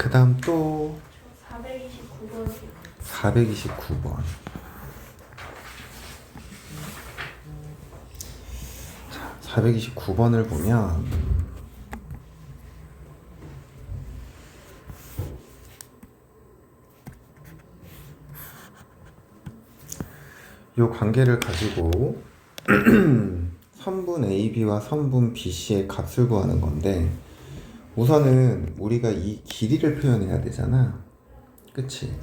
그 다음 또 429번. 429번. 자, 429번을 보면 이 관계를 가지고 선분 AB와 선분 BC의 값을 구하는 건데, 우선은 우리가 이 길이를 표현해야 되잖아. 그치?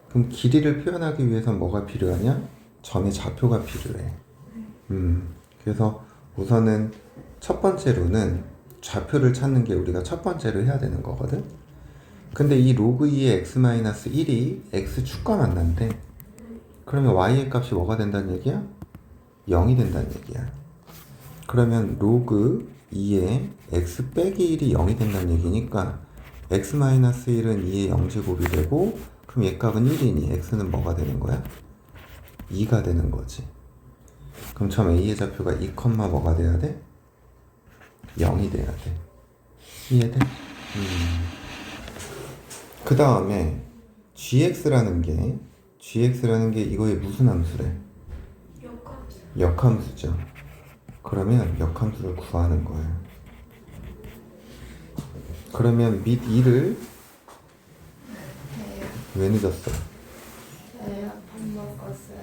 그럼 길이를 표현하기 위해선 뭐가 필요하냐? 점의 좌표가 필요해. 그래서 우선은 첫 번째로는 좌표를 찾는 게 우리가 첫 번째로 해야 되는 거거든. 근데 이 로그 2의 x-1이 x축과 만난대. 그러면 y의 값이 뭐가 된다는 얘기야? 0이 된다는 얘기야. 그러면 로그 2의 x 빼기 1이 0이 된다는 얘기니까 x-1은 2의 0제곱이 되고, 그럼 얘 값은 1이니 x는 뭐가 되는 거야? 2가 되는 거지. 그럼 점 A의 좌표가 2, 뭐가 돼야 돼? 0이 돼야 돼. 이해돼? 그 다음에 gx라는 게 이거의 무슨 함수래? 역함수. 역함수죠. 그러면 역함수를 구하는 거야. 그러면 및 2를 네. 왜 늦었어? 저요. 밥 먹었어요.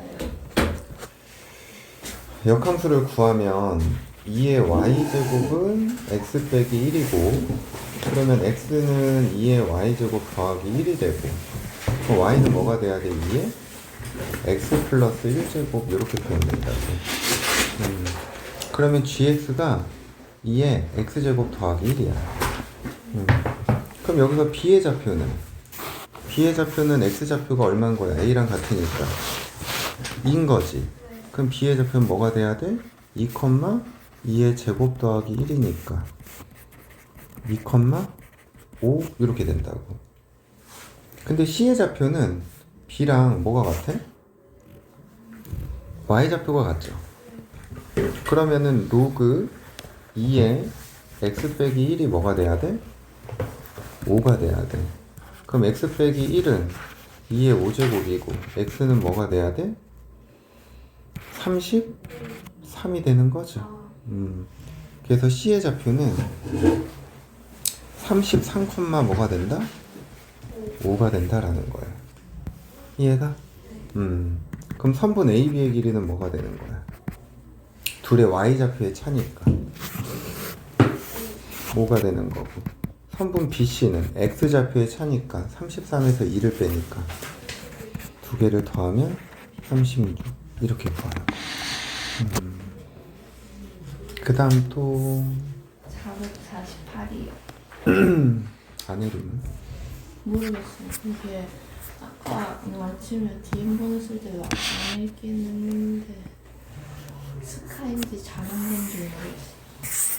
역함수를 구하면 2의 y제곱은 x 빼기 1이고, 그러면 x는 2의 y제곱 더하기 1이 되고, 그럼 y는 뭐가 돼야 돼? 2의 x 플러스 1제곱 이렇게 표현된다고. 그러면 gx가 2의 x제곱 더하기 1이야. 그럼 여기서 b의 좌표는 x좌표가 얼마인 거야? a랑 같으니까 2인 거지. 그럼 b의 좌표는 뭐가 돼야 돼? 2, 2의 제곱 더하기 1이니까 2, 5 이렇게 된다고. 근데 c의 좌표는 b랑 뭐가 같아? y좌표가 같죠. 그러면은 로그 2의 x 빼기 1이 뭐가 돼야 돼? 5가 돼야 돼. 그럼 x 빼기 1은 2의 5제곱이고 x는 뭐가 돼야 돼? 33이 되는 거죠. 그래서 c의 좌표는 33, 뭐가 된다? 5가 된다라는 거야. 이해가? 그럼 선분 AB의 길이는 뭐가 되는 거야? 둘의 y좌표의 차니까 5가 되는 거고, 선분 BC는 x좌표의 차니까 33에서 2를 빼니까 두 개를 더하면 36 이렇게 구하는 거. 그 다음 또 448이요. 안혜림은? 모르겠어요. 이게 아까 아침에 DM 쓸 때도 안 읽긴 했는데 스카인지 잘한 건지 모르겠어요.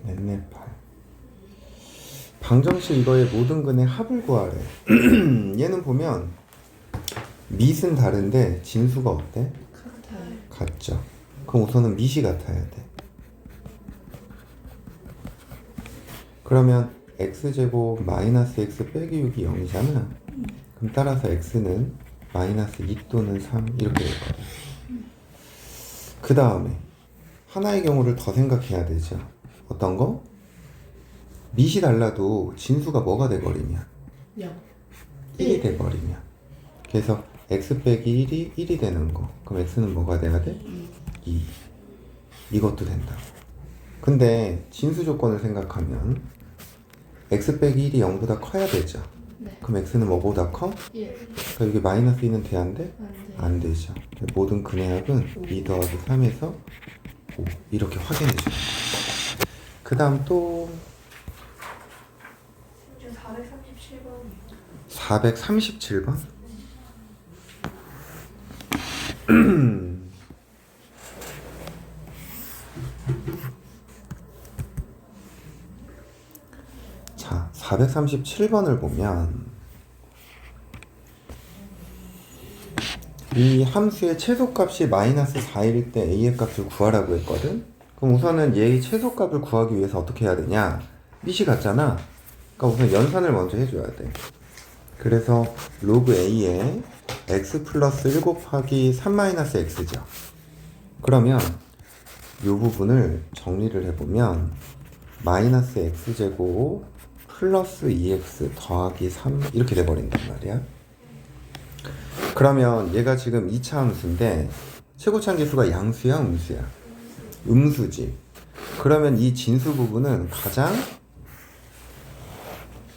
넷넷 8. 방정식 이거의 모든 근의 합을 구하래. 얘는 보면 밑은 다른데 진수가 어때? 같아요. 같죠. 그럼 우선은 밑이 같아야 돼. 그러면 x제곱 마이너스 x 빼기 6이 0이잖아. 그럼 따라서 x는 마이너스 2 또는 3 이렇게 될 거야. 그 다음에 하나의 경우를 더 생각해야 되죠. 어떤 거? 밑이 달라도 진수가 뭐가 돼버리면? 0. 1이 돼버리면. 그래서 x 빼기 1이 1이 되는 거. 그럼 x는 뭐가 돼야 돼? 2. 이것도 된다고. 근데 진수 조건을 생각하면 x 빼기 1이 0보다 커야 되죠. 네. 그럼 x는 뭐보다 커? 1. 그러니까 여기 마이너스 2는 돼 안 돼? 안 돼요. 안 되죠. 모든 근의 합은 2 더하기 3에서 5 이렇게 확인해 주는 거예요. 그 다음 또 437번이요. 437번? 자, 437번을 보면 이 함수의 최소값이 마이너스 4일 때 a의 값을 구하라고 했거든. 그럼 우선은 얘의 최소값을 구하기 위해서 어떻게 해야 되냐? 밑이 같잖아. 그러니까 우선 연산을 먼저 해줘야 돼. 그래서 로그 a에 x 플러스 1 곱하기 3 마이너스 x죠. 그러면 이 부분을 정리를 해보면 마이너스 x제곱 플러스 2x 더하기 3 이렇게 돼버린단 말이야. 그러면 얘가 지금 2차 함수인데 최고차함계수가 양수야 음수야? 음수지. 그러면 이 진수 부분은 가장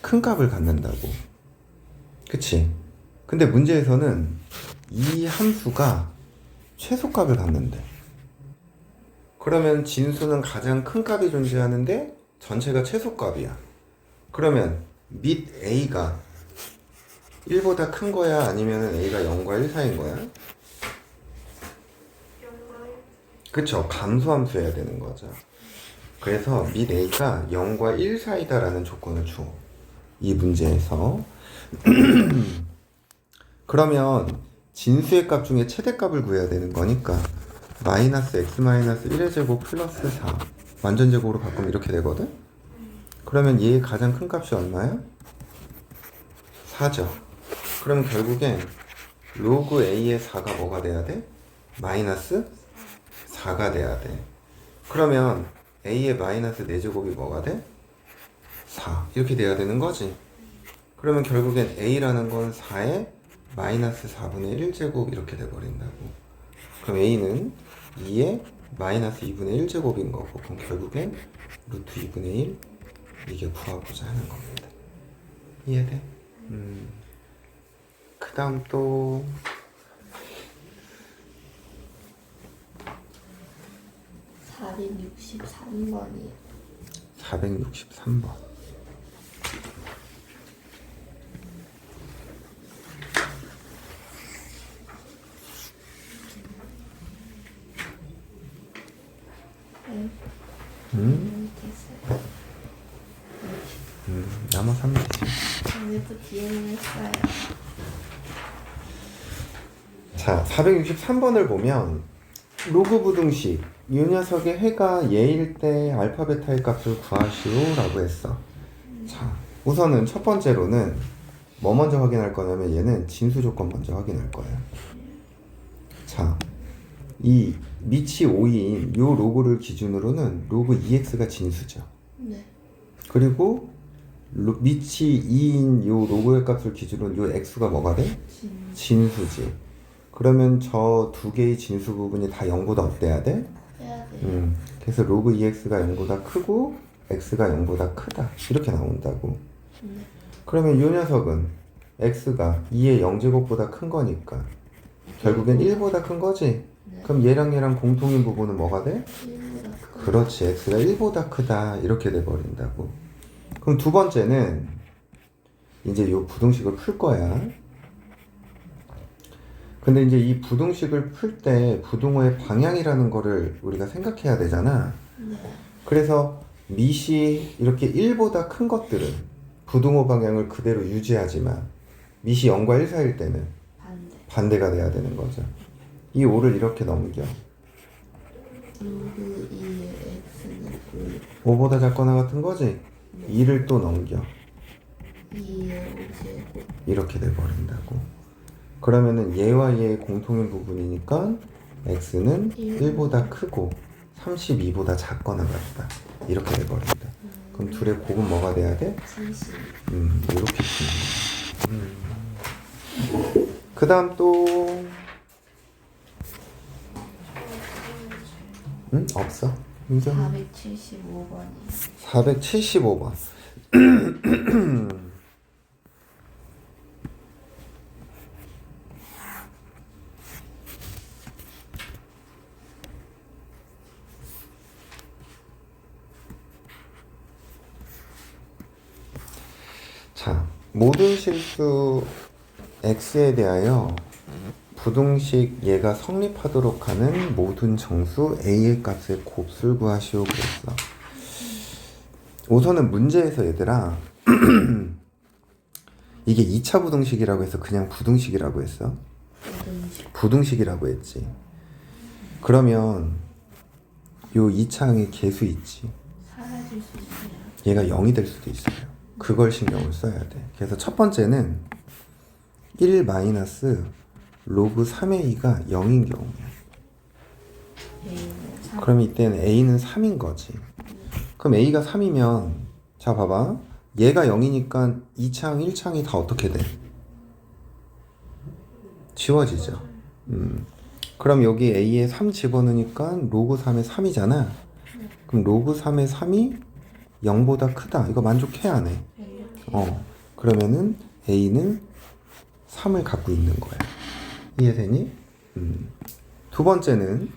큰 값을 갖는다고. 그치? 근데 문제에서는 이 함수가 최소값을 갖는데, 그러면 진수는 가장 큰 값이 존재하는데 전체가 최소값이야. 그러면 밑 a가 1보다 큰 거야? 아니면 a가 0과 1 사이인 거야? 그쵸? 감소함수여야 되는 거죠. 그래서 밑 a가 0과 1 사이다라는 조건을 줘. 이 문제에서. 그러면 진수의 값 중에 최대값을 구해야 되는 거니까 마이너스 x 마이너스 1의 제곱 플러스 4 완전제곱으로 바꾸면 이렇게 되거든? 그러면 얘의 가장 큰 값이 얼마야? 4죠. 그러면 결국엔 로그 a의 4가 뭐가 돼야 돼? 마이너스 4가 돼야 돼. 그러면 a의 마이너스 4제곱이 뭐가 돼? 4 이렇게 돼야 되는 거지. 그러면 결국엔 a라는 건 4의 마이너스 4분의 1제곱 이렇게 돼버린다고. 그럼 a는 2의 마이너스 2분의 1제곱인 거고, 그럼 결국엔 루트 2분의 1 이게 구하고자 하는 겁니다. 이해돼? 그 다음 또 463번이요. 463번. 됐어요. 나머 3지. 오늘도 DM을 했어요. 자, 463번을 보면 로그 부등식 이 녀석의 해가 예일 때 알파 베타의 값을 구하시오 라고 했어. 자, 우선은 첫 번째로는 뭐 먼저 확인할 거냐면 얘는 진수 조건 먼저 확인할 거야. 자, 이 밑이 5인 요 로그를 기준으로는 로그 2x가 진수죠. 네. 그리고 밑이 2인 요 로그의 값을 기준으로 요 x가 뭐가 돼? 진수지. 그러면 저 두 개의 진수 부분이 다 0보다 어때야 돼? 해야 돼요. 그래서 로그 2x가 0보다 크고 x가 0보다 크다 이렇게 나온다고. 네. 그러면 이 녀석은 x가 2의 0제곱보다 큰 거니까 결국엔 1보다 큰 거지? 네. 그럼 얘랑 공통인 부분은 뭐가 돼? 1보다 크. 그렇지, x가 1보다 크다 이렇게 돼버린다고. 그럼 두 번째는 이제 이 부등식을 풀 거야. 근데 이제 이 부등식을 풀 때 부등호의 방향이라는 거를 우리가 생각해야 되잖아. 네. 그래서 밑이 이렇게 1보다 큰 것들은 부등호 방향을 그대로 유지하지만 밑이 0과 1 사이일 때는 반대가 돼야 되는 거죠. 이 5를 이렇게 넘겨. 로그 2의 x는 5보다 작거나 같은 거지? 2를 또 넘겨. 2의 5제곱. 이렇게 돼버린다고. 그러면은 얘와 얘의 공통인 부분이니까 x는 1보다 크고 32보다 작거나 같다. 이렇게 돼버린다. 그럼 둘의 곱은 뭐가 돼야 돼? 70. 이렇게 쓰는 거야. 그 다음 또 없어. 인정. 475번이요. 475번. 자, 모든 실수 x에 대하여 부등식 얘가 성립하도록 하는 모든 정수 a의 값의 곱수를 구하시오 그랬어. 우선은 문제에서 얘들아 이게 2차 부등식이라고 해서 그냥 부등식이라고 했어. 부등식. 부등식이라고 했지. 그러면 요 2차항의 개수 있지. 사라질 수 있어요. 얘가 0이 될 수도 있어요. 그걸 신경을 써야 돼. 그래서 첫 번째는 1 마이너스 로그 3a가 0인 경우야. A는 3. 그럼 이때는 a는 3인 거지. 그럼 a가 3이면 자 봐봐. 얘가 0이니까 2차항, 1차항이 다 어떻게 돼? 지워지죠. 그럼 여기 a에 3 집어넣으니까 로그 3의 3이잖아. 그럼 로그 3의 3이 0보다 크다. 이거 만족해야 안 해? 그러면은 a는 3을 갖고 있는 거야. 이해되니? 두 번째는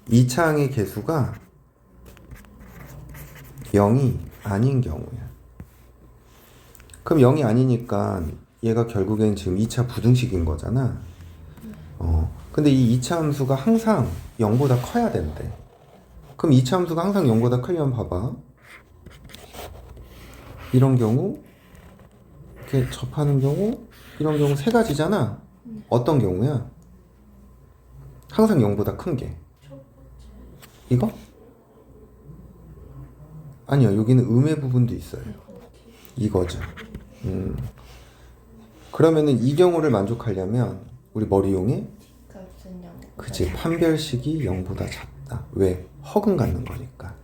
2차항의 개수가 0이 아닌 경우야. 그럼 0이 아니니까 얘가 결국엔 지금 2차 부등식인 거잖아. 근데 이 2차 함수가 항상 0보다 커야 된대. 그럼 2차 함수가 항상 0보다 크려면 봐봐. 이런 경우, 이렇게 접하는 경우, 이런 경우 세 가지잖아. 어떤 경우야? 항상 0보다 큰 게. 이거? 아니요, 여기는 음의 부분도 있어요. 이거죠. 그러면은 이 경우를 만족하려면 우리 머리 이용해? 값은 0. 그치, 판별식이 0보다 작다. 왜? 허근 갖는 거니까.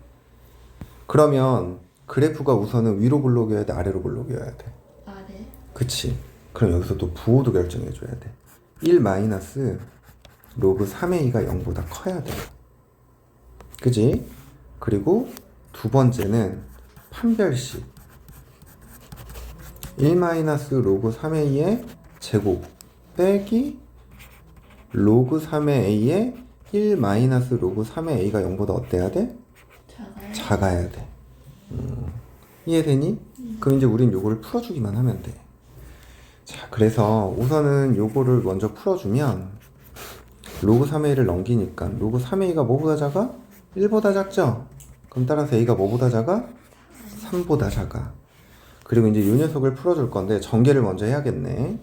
그러면 그래프가 우선은 위로 볼록이어야 돼, 아래로 볼록이어야 돼? 아래. 그치. 그럼 여기서 또 부호도 결정해 줘야 돼. 1 마이너스 로그 3a가 0보다 커야 돼. 그지? 그리고 두 번째는 판별식 1 마이너스 로그 3a의 제곱 빼기 로그 3의 a의 1 마이너스 로그 3의 a가 0보다 어때야 돼? 작아요. 작아야 돼. 이해되니? 그럼 이제 우린 요거를 풀어주기만 하면 돼. 자, 그래서 우선은 요거를 먼저 풀어주면 로그 3a를 넘기니까 로그 3a가 뭐보다 작아? 1보다 작죠? 그럼 따라서 a가 뭐보다 작아? 3보다 작아. 그리고 이제 요 녀석을 풀어줄 건데 전개를 먼저 해야겠네.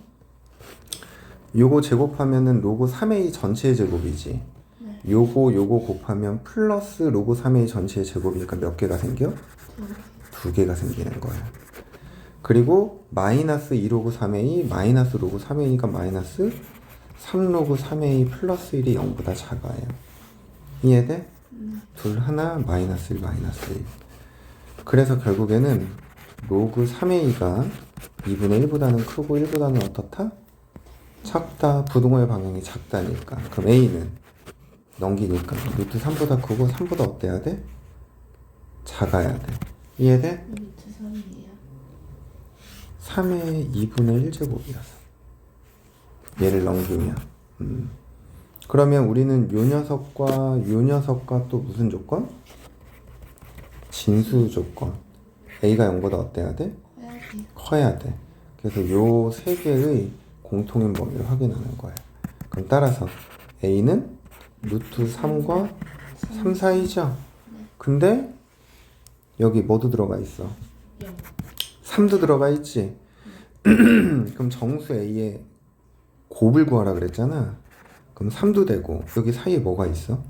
요거 제곱하면은 로그 3a 전체의 제곱이지. 요거 곱하면 플러스 로그 3a 전체의 제곱이니까 몇 개가 생겨? 두 개가 생기는 거야. 그리고 마이너스 2로그 3a 마이너스 로그 3a니까 마이너스 3로그 3a 플러스 1이 0보다 작아요. 이해돼? 둘 하나 마이너스 1 마이너스 1. 그래서 결국에는 로그 3a가 2분의 1보다는 크고 1보다는 어떻다? 작다. 부등호의 방향이 작다니까. 그럼 a는 넘기니까 루트 3보다 크고 3보다 어때야 돼? 작아야 돼. 이해돼? 루트 3이에요. 3의 2분의 1제곱이라서 얘를 넘기면 그러면 우리는 요 녀석과 또 무슨 조건? 진수 조건. a가 0보다 어때야 돼? 해야지. 커야 돼. 그래서 요 세 개의 공통인 범위를 확인하는 거야. 그럼 따라서 a는 루트 3과 3 사이죠? 근데 여기 뭐도 들어가 있어? 0. 3도 들어가 있지? 그럼 정수 a의 곱을 구하라 그랬잖아. 그럼 3도 되고 여기 사이에 뭐가 있어?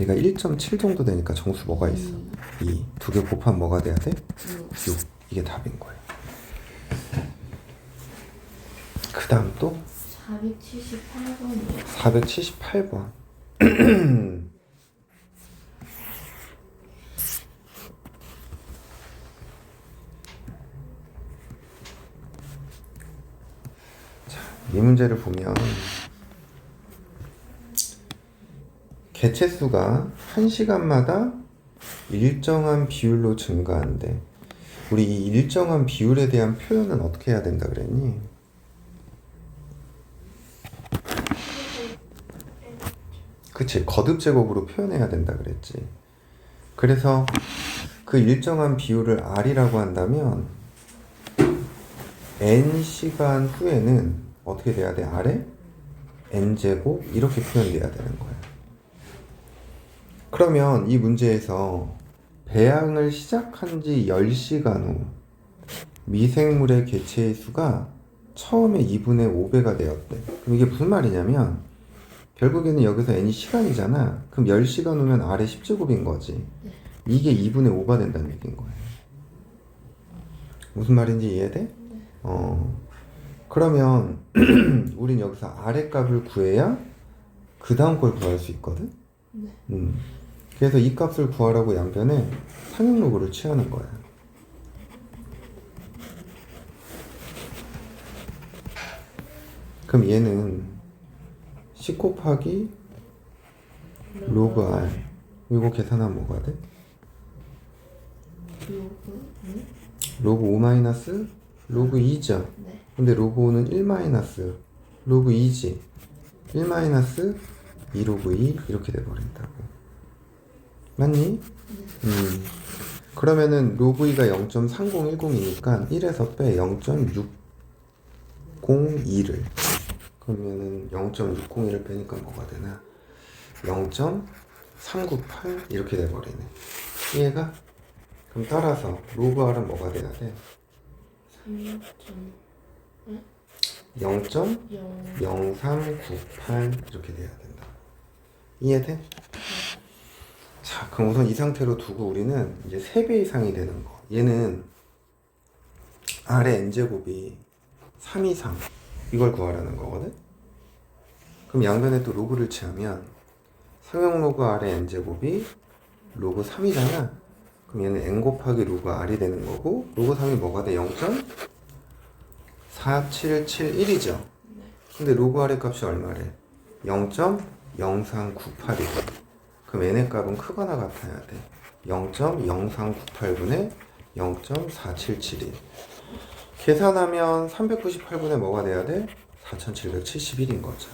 얘가 1.7 정도 되니까 정수 뭐가 있어? 2. 두 개 곱하면 뭐가 돼야 돼? 6. 이게 답인 거야. 그 다음 또 478번이요. 478번. 자, 이 문제를 보면 개체수가 1시간마다 일정한 비율로 증가한대. 우리 이 일정한 비율에 대한 표현은 어떻게 해야 된다 그랬니? 그치, 거듭 제곱으로 표현해야 된다 그랬지. 그래서 그 일정한 비율을 R이라고 한다면 N시간 후에는 어떻게 돼야 돼? R에 N제곱 이렇게 표현돼야 되는 거야. 그러면 이 문제에서 배양을 시작한 지 10시간 후 미생물의 개체의 수가 처음에 2분의 5배가 되었대. 그럼 이게 무슨 말이냐면 결국에는 여기서 n이 시간이잖아. 그럼 10시간 후면 R의 10제곱인 거지. 네. 이게 2분의 5가 된다는 얘기인 거예요. 무슨 말인지 이해돼? 그러면 우린 여기서 R의 값을 구해야 그 다음 걸 구할 수 있거든? 네. 그래서 이 값을 구하라고 양변에 상용로그를 취하는 거야. 그럼 얘는 10 곱하기 로그 R. 이거 계산하면 뭐가 돼? 로그 네? 로그 5 마이너스 로그 2죠. 네. 근데 로그 5는 1 마이너스 로그 2지. 1 마이너스 2 로그 2 이렇게 돼버린다고. 맞니? 그러면은 로그 2가 0.3010이니까 1에서 빼 0.602를. 그러면은 0.601을 빼니까 뭐가 되나? 0.398 이렇게 돼버리네. 이해가? 그럼 따라서 로그 R은 뭐가 돼야 돼? 0.0398 이렇게 돼야 된다. 이해돼? 자, 그럼 우선 이 상태로 두고 우리는 이제 3배 이상이 되는 거. 얘는 R의 n제곱이 3 이상 이걸 구하라는 거거든? 그럼 양변에 또 로그를 취하면 상용 로그 R의 n제곱이 로그 3이잖아. 그럼 얘는 n 곱하기 로그 R이 되는 거고 로그 3이 뭐가 돼? 0.4771이죠. 근데 로그 R의 값이 얼마래? 0.0398이래. 그럼 n의 값은 크거나 같아야 돼. 0.0398분의 0.4771. 계산하면 398분의 뭐가 돼야 돼? 4771인 거죠.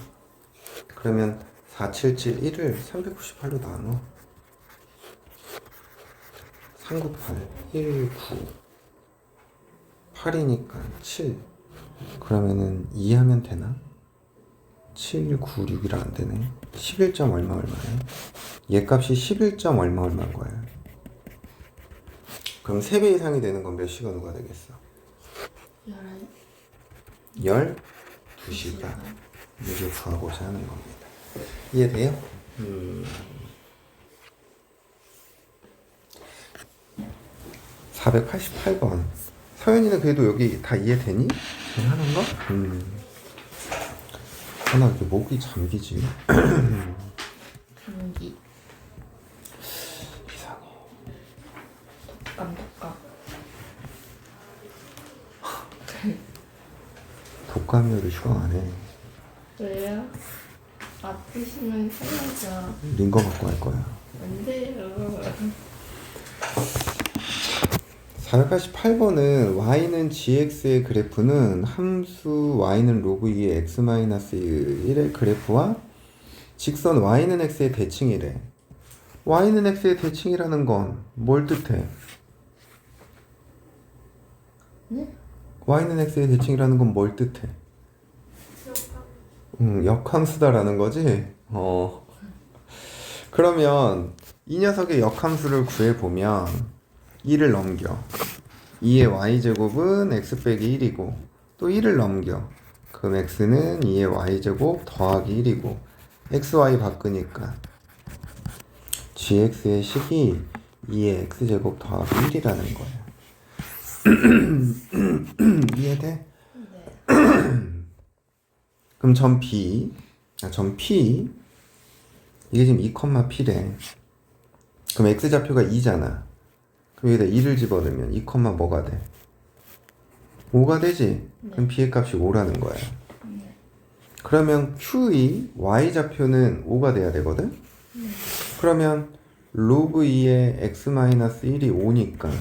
그러면 4771을 398로 나눠. 398, 1, 9, 8이니까 7. 그러면은 2 하면 되나? 7, 9, 6이라 안 되네. 11점 얼마 얼마네? 얘 값이 11점 얼마 얼마인 거야. 그럼 3배 이상이 되는 건 몇 시간 후가 되겠어? 12시간. 이게 구하고자 하는 겁니다. 이해돼요? 488번. 서연이는 그래도 여기 다 이해되니? 하는 거? 하나 이렇게 목이 잠기지. 감기. 이상해. 독감. 독감이어도 휴가 안 해. 왜요? 아프시면 해야죠. 링거 갖고 할 거야. 안 돼요. 488번은 y는 gx의 그래프는 함수 y는 로그 2의 x-1의 그래프와 직선 y는 x의 대칭이래. y는 x의 대칭이라는 건 뭘 뜻해? 네? y는 x의 대칭이라는 건 뭘 뜻해? 역함수다라는 거지? 그러면 이 녀석의 역함수를 구해보면 2를 넘겨. 2의 y제곱은 x 빼기 1이고 또 1을 넘겨. 그럼 x는 2의 y제곱 더하기 1이고 xy 바꾸니까 gx의 식이 2의 x제곱 더하기 1이라는 거야. 이해돼? 네. 그럼 점 B, 점 P 이게 지금 2,P래. 그럼 x좌표가 2잖아. 그럼 여기다 2를 집어넣으면 2, 뭐가 돼? 5가 되지? 그럼 B의 값이 5라는 거야. 그러면 Q의 Y좌표는 5가 돼야 되거든? 그러면 로그 2의 x-1이 5니까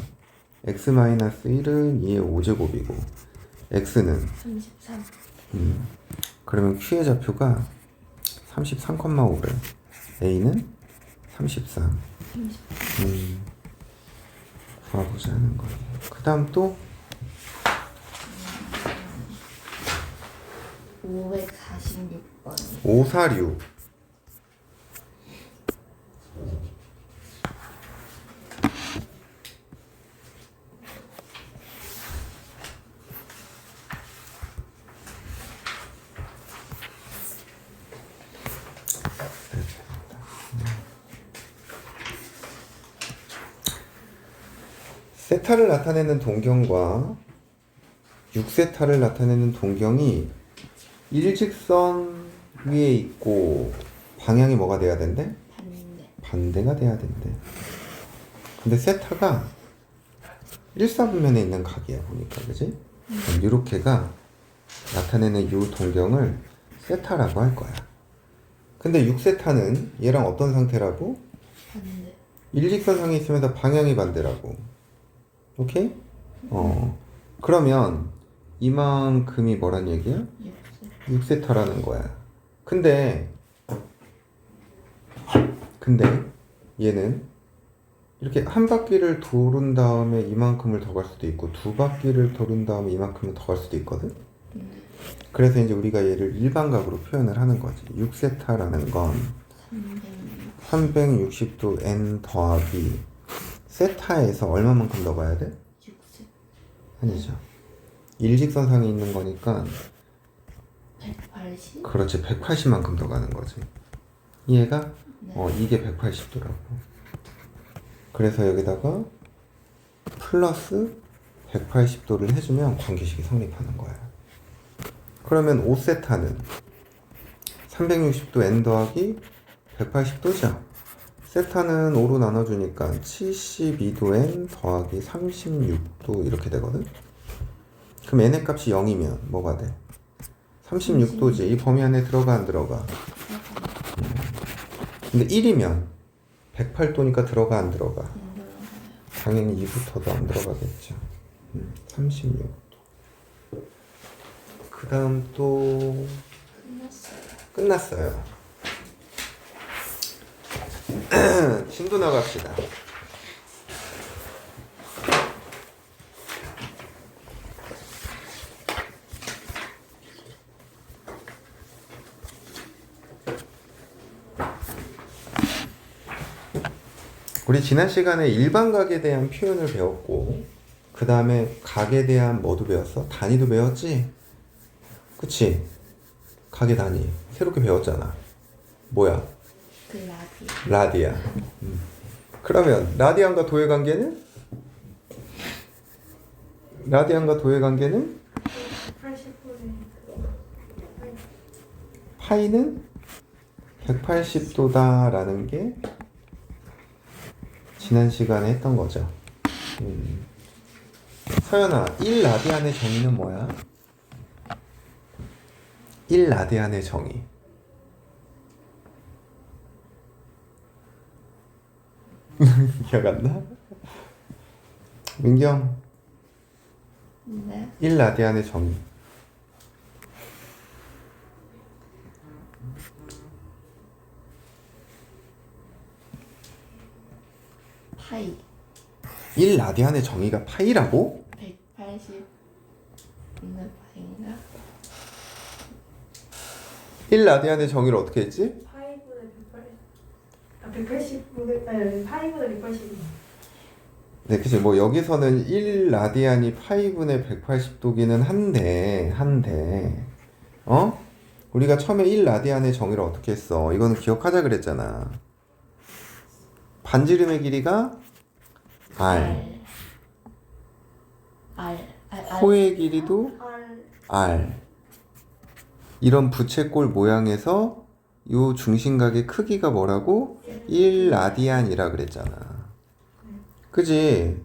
x-1은 2의 5제곱이고 x는 33. 그러면 Q의 좌표가 33,5래. A는 33. 구하고자 하는 거예요. 그 다음 또 546번. 546. 세타를 나타내는 동경과 6세타를 나타내는 동경이 일직선 위에 있고 방향이 뭐가 돼야 된대? 반대. 반대가 돼야 된대. 근데 세타가 일사분면에 있는 각이야 보니까, 그지? 이렇게가 나타내는 이 동경을 세타라고 할 거야. 근데 6세타는 얘랑 어떤 상태라고? 반대. 일직선상에 있으면서 방향이 반대라고. 오케이? 그러면 이만큼이 뭐란 얘기야? 6세타라는 거야. 근데 얘는 이렇게 한 바퀴를 도른 다음에 이만큼을 더 갈 수도 있고 두 바퀴를 도른 다음에 이만큼을 더 갈 수도 있거든. 그래서 이제 우리가 얘를 일반각으로 표현을 하는 거지. 6세타라는 건 360도 n 더하기 세타에서 얼마만큼 더 가야 돼? 6세. 아니죠. 일직선상에 있는 거니까 180? 그렇지, 180만큼 더 가는 거지. 이해가? 네. 이게 180도라고. 그래서 여기다가 플러스 180도를 해주면 관계식이 성립하는 거야. 그러면 5세타는 360도 n 더하기 180도죠. 세타는 5로 나눠주니까 72도 n 더하기 36도 이렇게 되거든. 그럼 n의 값이 0이면 뭐가 돼? 36도지. 이 범위 안에 들어가 안 들어가? 근데 1이면 108도니까 들어가 안 들어가? 당연히 2부터도 안 들어가겠죠. 36도. 그 다음 또 끝났어요. 끝났어요. 진도 나갑시다. 우리 지난 시간에 일반각에 대한 표현을 배웠고 그 다음에 각에 대한 뭐도 배웠어? 단위도 배웠지? 그치? 각의 단위 새롭게 배웠잖아. 뭐야? 그 라디아. 라디아. 그러면 라디안과 도의 관계는? 라디안과 도의 관계는? 80분에 파이는 180도다라는 게 지난 시간에 했던 거죠. 서연아, 1라디안의 정의는 뭐야? 1라디안의 정의. 기억 안 나? 민경, 네. 1라디안의 정의. 파이. 1라디안의 정의가 파이라고? 180. 분의 파인가? 1라디안의 정의를 어떻게 했지? 파이분의 180. 180분의 아니 파이분의 180. 네, 그치. 뭐 여기서는 1라디안이 파이분의 180도기는 한데, 우리가 처음에 1라디안의 정의를 어떻게 했어? 이거는 기억하자 그랬잖아. 반지름의 길이가 r, 호의 길이도 r. 이런 부채꼴 모양에서 요 중심각의 크기가 뭐라고? 1라디안이라 그랬잖아. 그지?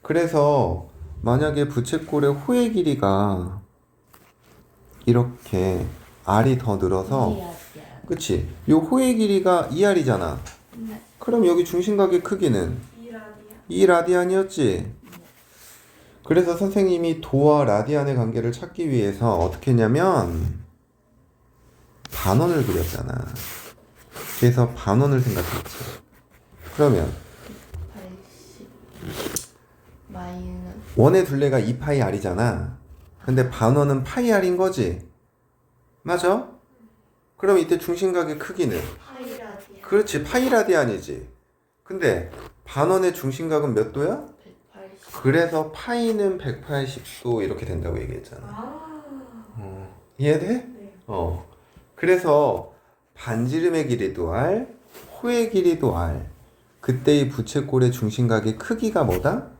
그래서 만약에 부채꼴의 호의 길이가 이렇게 r이 더 늘어서, 그치? 요 호의 길이가 2r이잖아. 네. 그럼 여기 중심각의 크기는 2라디안이었지? 그래서 선생님이 도와 라디안의 관계를 찾기 위해서 어떻게 했냐면 반원을 그렸잖아. 그래서 반원을 생각했지. 그러면 80 마이너스 원의 둘레가 2파이 r이잖아. 근데 반원은 파이 r인 거지? 맞아? 그럼 이때 중심각의 크기는? 파이 라디아. 그렇지, 파이 라디안이지. 근데 반원의 중심각은 몇 도야? 180. 그래서 파이는 180도 이렇게 된다고 얘기했잖아. 이해돼? 네. 그래서 반지름의 길이도 r, 호의 길이도 r. 그때의 부채꼴의 중심각의 크기가 뭐다?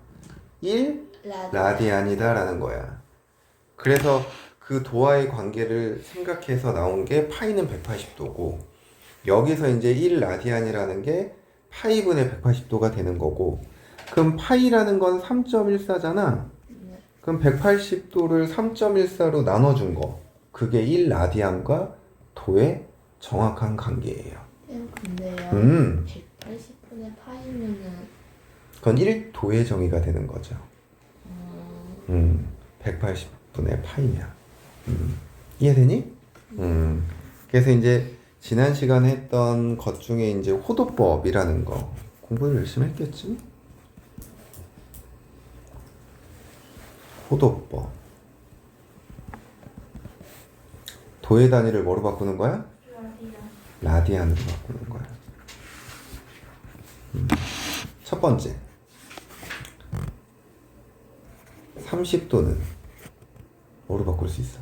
1 라디안. 라디안이다라는 거야. 그래서 그 도와의 관계를 생각해서 나온 게 파이는 180도고 여기서 이제 1 라디안이라는 게 파이분의 180도가 되는 거고 그럼 파이라는 건 3.14잖아. 네. 그럼 180도를 3.14로 나눠준 거 그게 1 라디안과 도의 정확한 관계예요. 근데요. 180분의 파이면은 그건 1도의 정의가 되는 거죠. 180분의 파이면. 이해되니? 그래서 이제 지난 시간에 했던 것 중에 이제 호도법이라는 거 공부를 열심히 했겠지? 호도법. 도의 단위를 뭐로 바꾸는 거야? 라디안. 라디안으로 바꾸는 거야. 첫 번째. 30도는 뭐로 바꿀 수 있어?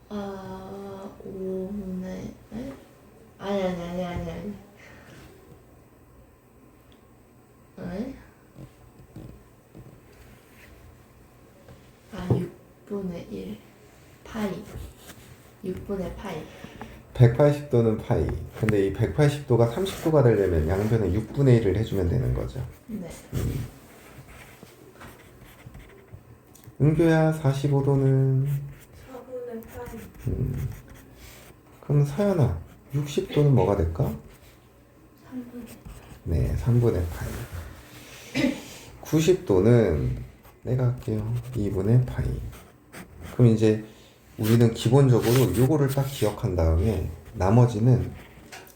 5분의 에? 아니. 에? 6분의 1 파이. 6분의 파이. 180도는 파이. 근데 이 180도가 30도가 되려면 양변에 6분의 1을 해주면 되는 거죠. 네. 은교야 45도는 4분의 파이. 그럼 서연아 60도는 뭐가 될까? 3분의 네 3분의 파이. 90도는 내가 할게요. 2분의 파이. 그럼 이제 우리는 기본적으로 요거를 딱 기억한 다음에 나머지는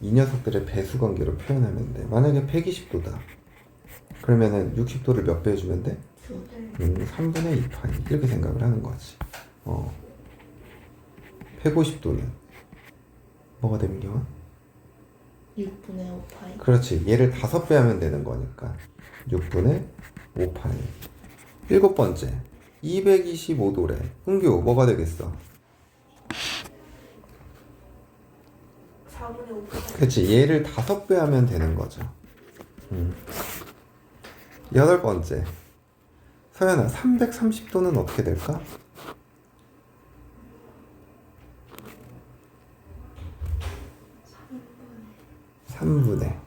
이 녀석들의 배수 관계로 표현하면 돼. 만약에 120도다. 그러면은 60도를 몇 배 해주면 돼? 2배. 3분의 2파이. 이렇게 생각을 하는 거지. 150도는 뭐가 되는 경우? 6분의 5 파이. 그렇지. 얘를 5배 하면 되는 거니까 6분의 5파이. 일곱 번째 225도래. 은교 뭐가 되겠어? 4분의 5 파이. 그렇지. 얘를 5배 하면 되는 거죠. 여덟 번째 서연아 330도는 어떻게 될까? 3분의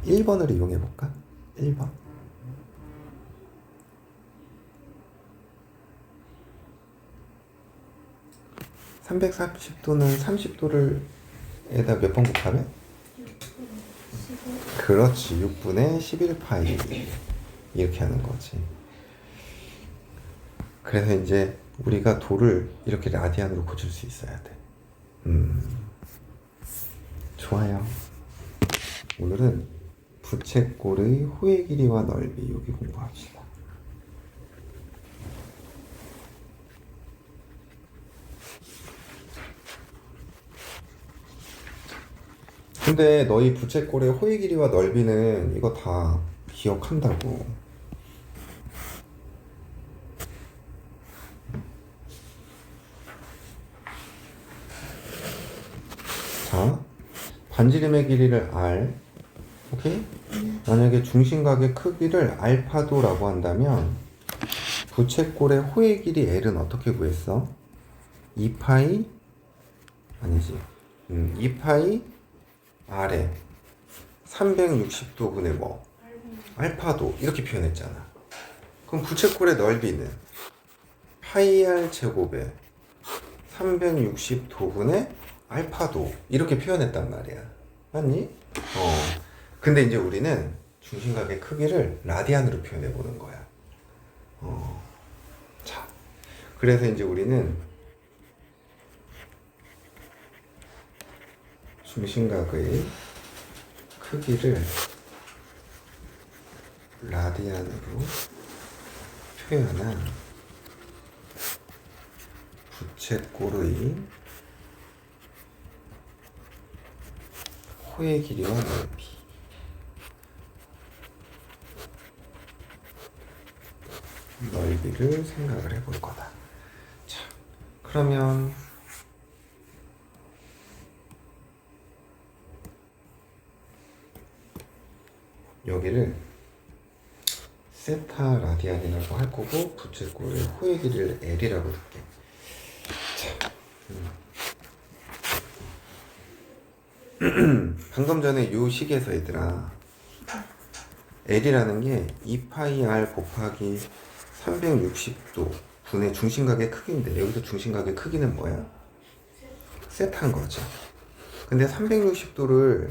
1번을 이용해 볼까? 1번. (330도는) 30도를 에다 몇 번 곱하면? 6분의 15. 그렇지. 6분의 11파이 이렇게 하는 거지. 그래서 이제 우리가 도를 이렇게 라디안으로 고칠 수 있어야 돼. 좋아요. 오늘은 부채꼴의 호의 길이와 넓이 여기 공부합시다. 근데 너희 부채꼴의 호의 길이와 넓이는 이거 다 기억한다고. 자, 반지름의 길이를 r, 오케이? 만약에 중심각의 크기를 알파도라고 한다면 부채꼴의 호의 길이 l은 어떻게 구했어? 2파이 아니지 2파이 r에 360도분의 뭐? 알파도 이렇게 표현했잖아. 그럼 부채꼴의 넓이는 파이 r 제곱에 360도분의 알파도 이렇게 표현했단 말이야. 맞니? 근데 이제 우리는 중심각의 크기를 라디안으로 표현해 보는 거야. 자, 그래서 이제 우리는 중심각의 크기를 라디안으로 표현한 부채꼴의 호의 길이와 넓이. 넓이를 생각을 해볼 거다. 자, 그러면 여기를 세타 라디안이라고 할 거고 부채꼴의 호의 길이를 L이라고 할게. 자, 방금 전에 요 식에서 얘들아 L이라는 게 2파이 R 곱하기 360도 분의 중심각의 크기인데 여기서 중심각의 크기는 뭐야? 세타인 거죠. 근데 360도를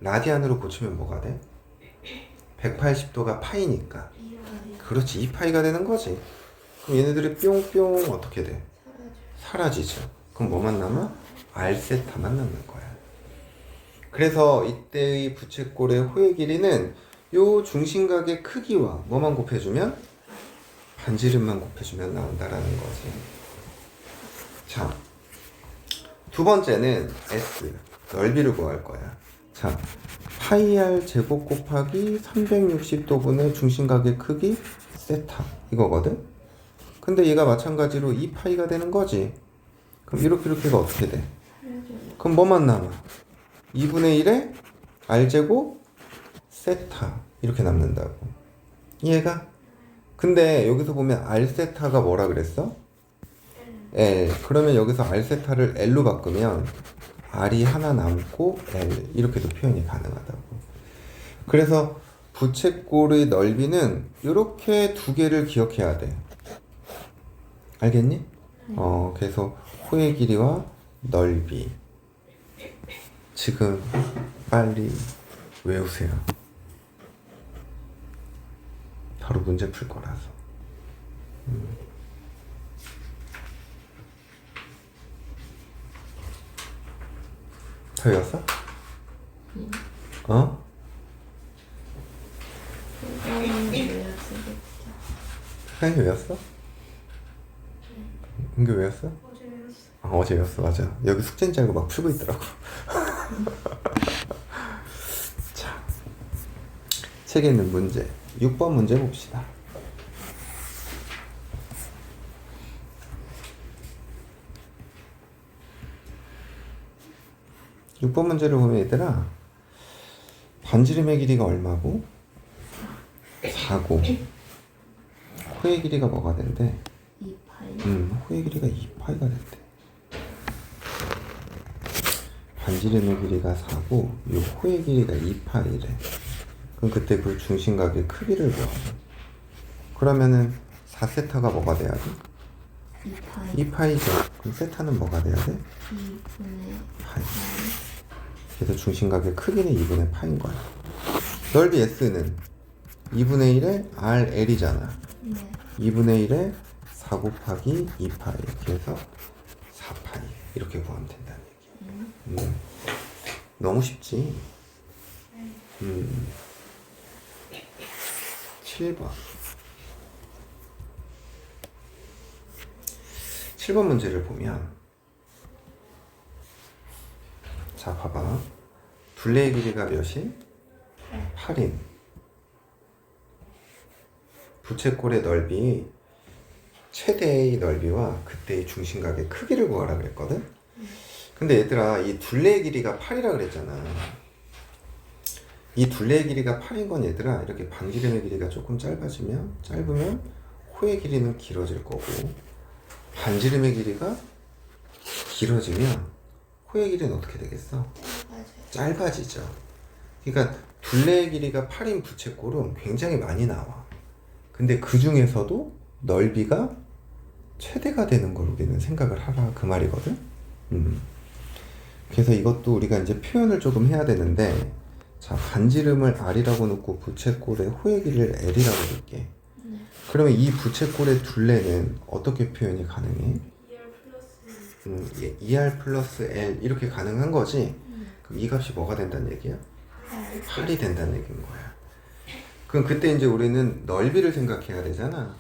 라디안으로 고치면 뭐가 돼? 180도가 파이니까. 그렇지, 2파이가 되는 거지. 그럼 얘네들이 뿅뿅 어떻게 돼? 사라지죠. 그럼 뭐만 남아? R세타만 남는 거야. 그래서 이때의 부채꼴의 호의 길이는 요 중심각의 크기와 뭐만 곱해주면? 반지름만 곱해주면 나온다라는 거지. 자, 두 번째는 S, 넓이를 구할 거야. 자, 파이 R 제곱 곱하기 360도분의 중심각의 크기 세타 이거거든. 근데 얘가 마찬가지로 2파이가 되는 거지. 그럼 이렇게가 어떻게 돼? 그럼 뭐만 남아? 2분의 1에 R 제곱 세타 이렇게 남는다고. 이해가? 근데 여기서 보면 R 세타가 뭐라 그랬어? L. 그러면 여기서 R 세타를 L로 바꾸면 R이 하나 남고 L 이렇게도 표현이 가능하다고. 그래서 부채꼴의 넓이는 이렇게 두 개를 기억해야 돼. 알겠니? 그래서 호의 길이와 넓이 지금 빨리 외우세요. 바로 문제 풀 거라서. 다 외웠어? 어? 사장님 외웠어? 은규 외웠어? 어제 외웠어. 어제 외웠어. 맞아. 여기 숙제인 줄 알고 막 풀고 있더라고. 자, 책에 있는 문제 6번 문제 봅시다. 육 번 문제를 보면 얘들아 반지름의 길이가 얼마고? 4고 호의 길이가 뭐가 된대? 2파이. 호의 길이가 2파이가 된대. 반지름의 길이가 4고 요 호의 길이가 2파이래. 그럼 그때 그 중심각의 크기를 구하래. 그러면은 4세타가 뭐가 돼야 돼? 2파이. 2파이죠. 그럼 세타는 뭐가 돼야 돼? 2분의 파이. 그래서 중심각의 크기는 2분의 파인 거야. 넓이 S는 2분의 1에 RL이잖아. 네. 2분의 1에 4 곱하기 2파이. 그래서 4파이. 이렇게 구하면 된다는 얘기야. 너무 쉽지? 7번. 7번 문제를 보면 자 봐봐. 둘레의 길이가 몇이? 8인. 부채꼴의 넓이 최대의 넓이와 그때의 중심각의 크기를 구하라 그랬거든. 근데 얘들아 이 둘레의 길이가 8이라 그랬잖아. 이 둘레의 길이가 8인 건 얘들아 이렇게 반지름의 길이가 조금 짧으면 호의 길이는 길어질 거고 반지름의 길이가 길어지면 호의 길이는 어떻게 되겠어? 맞아요. 짧아지죠. 그러니까 둘레의 길이가 8인 부채꼴은 굉장히 많이 나와. 근데 그 중에서도 넓이가 최대가 되는 걸 우리는 생각을 하라 그 말이거든. 그래서 이것도 우리가 이제 표현을 조금 해야 되는데 자 반지름을 R이라고 놓고 부채꼴의 호의 길이를 L이라고 놓을게. 그러면 이 부채꼴의 둘레는 어떻게 표현이 가능해? 2R 플러스 L 이렇게 가능한 거지? 그럼 이 값이 뭐가 된다는 얘기야? 8이 된다는 얘기인 거야. 그럼 그때 이제 우리는 넓이를 생각해야 되잖아.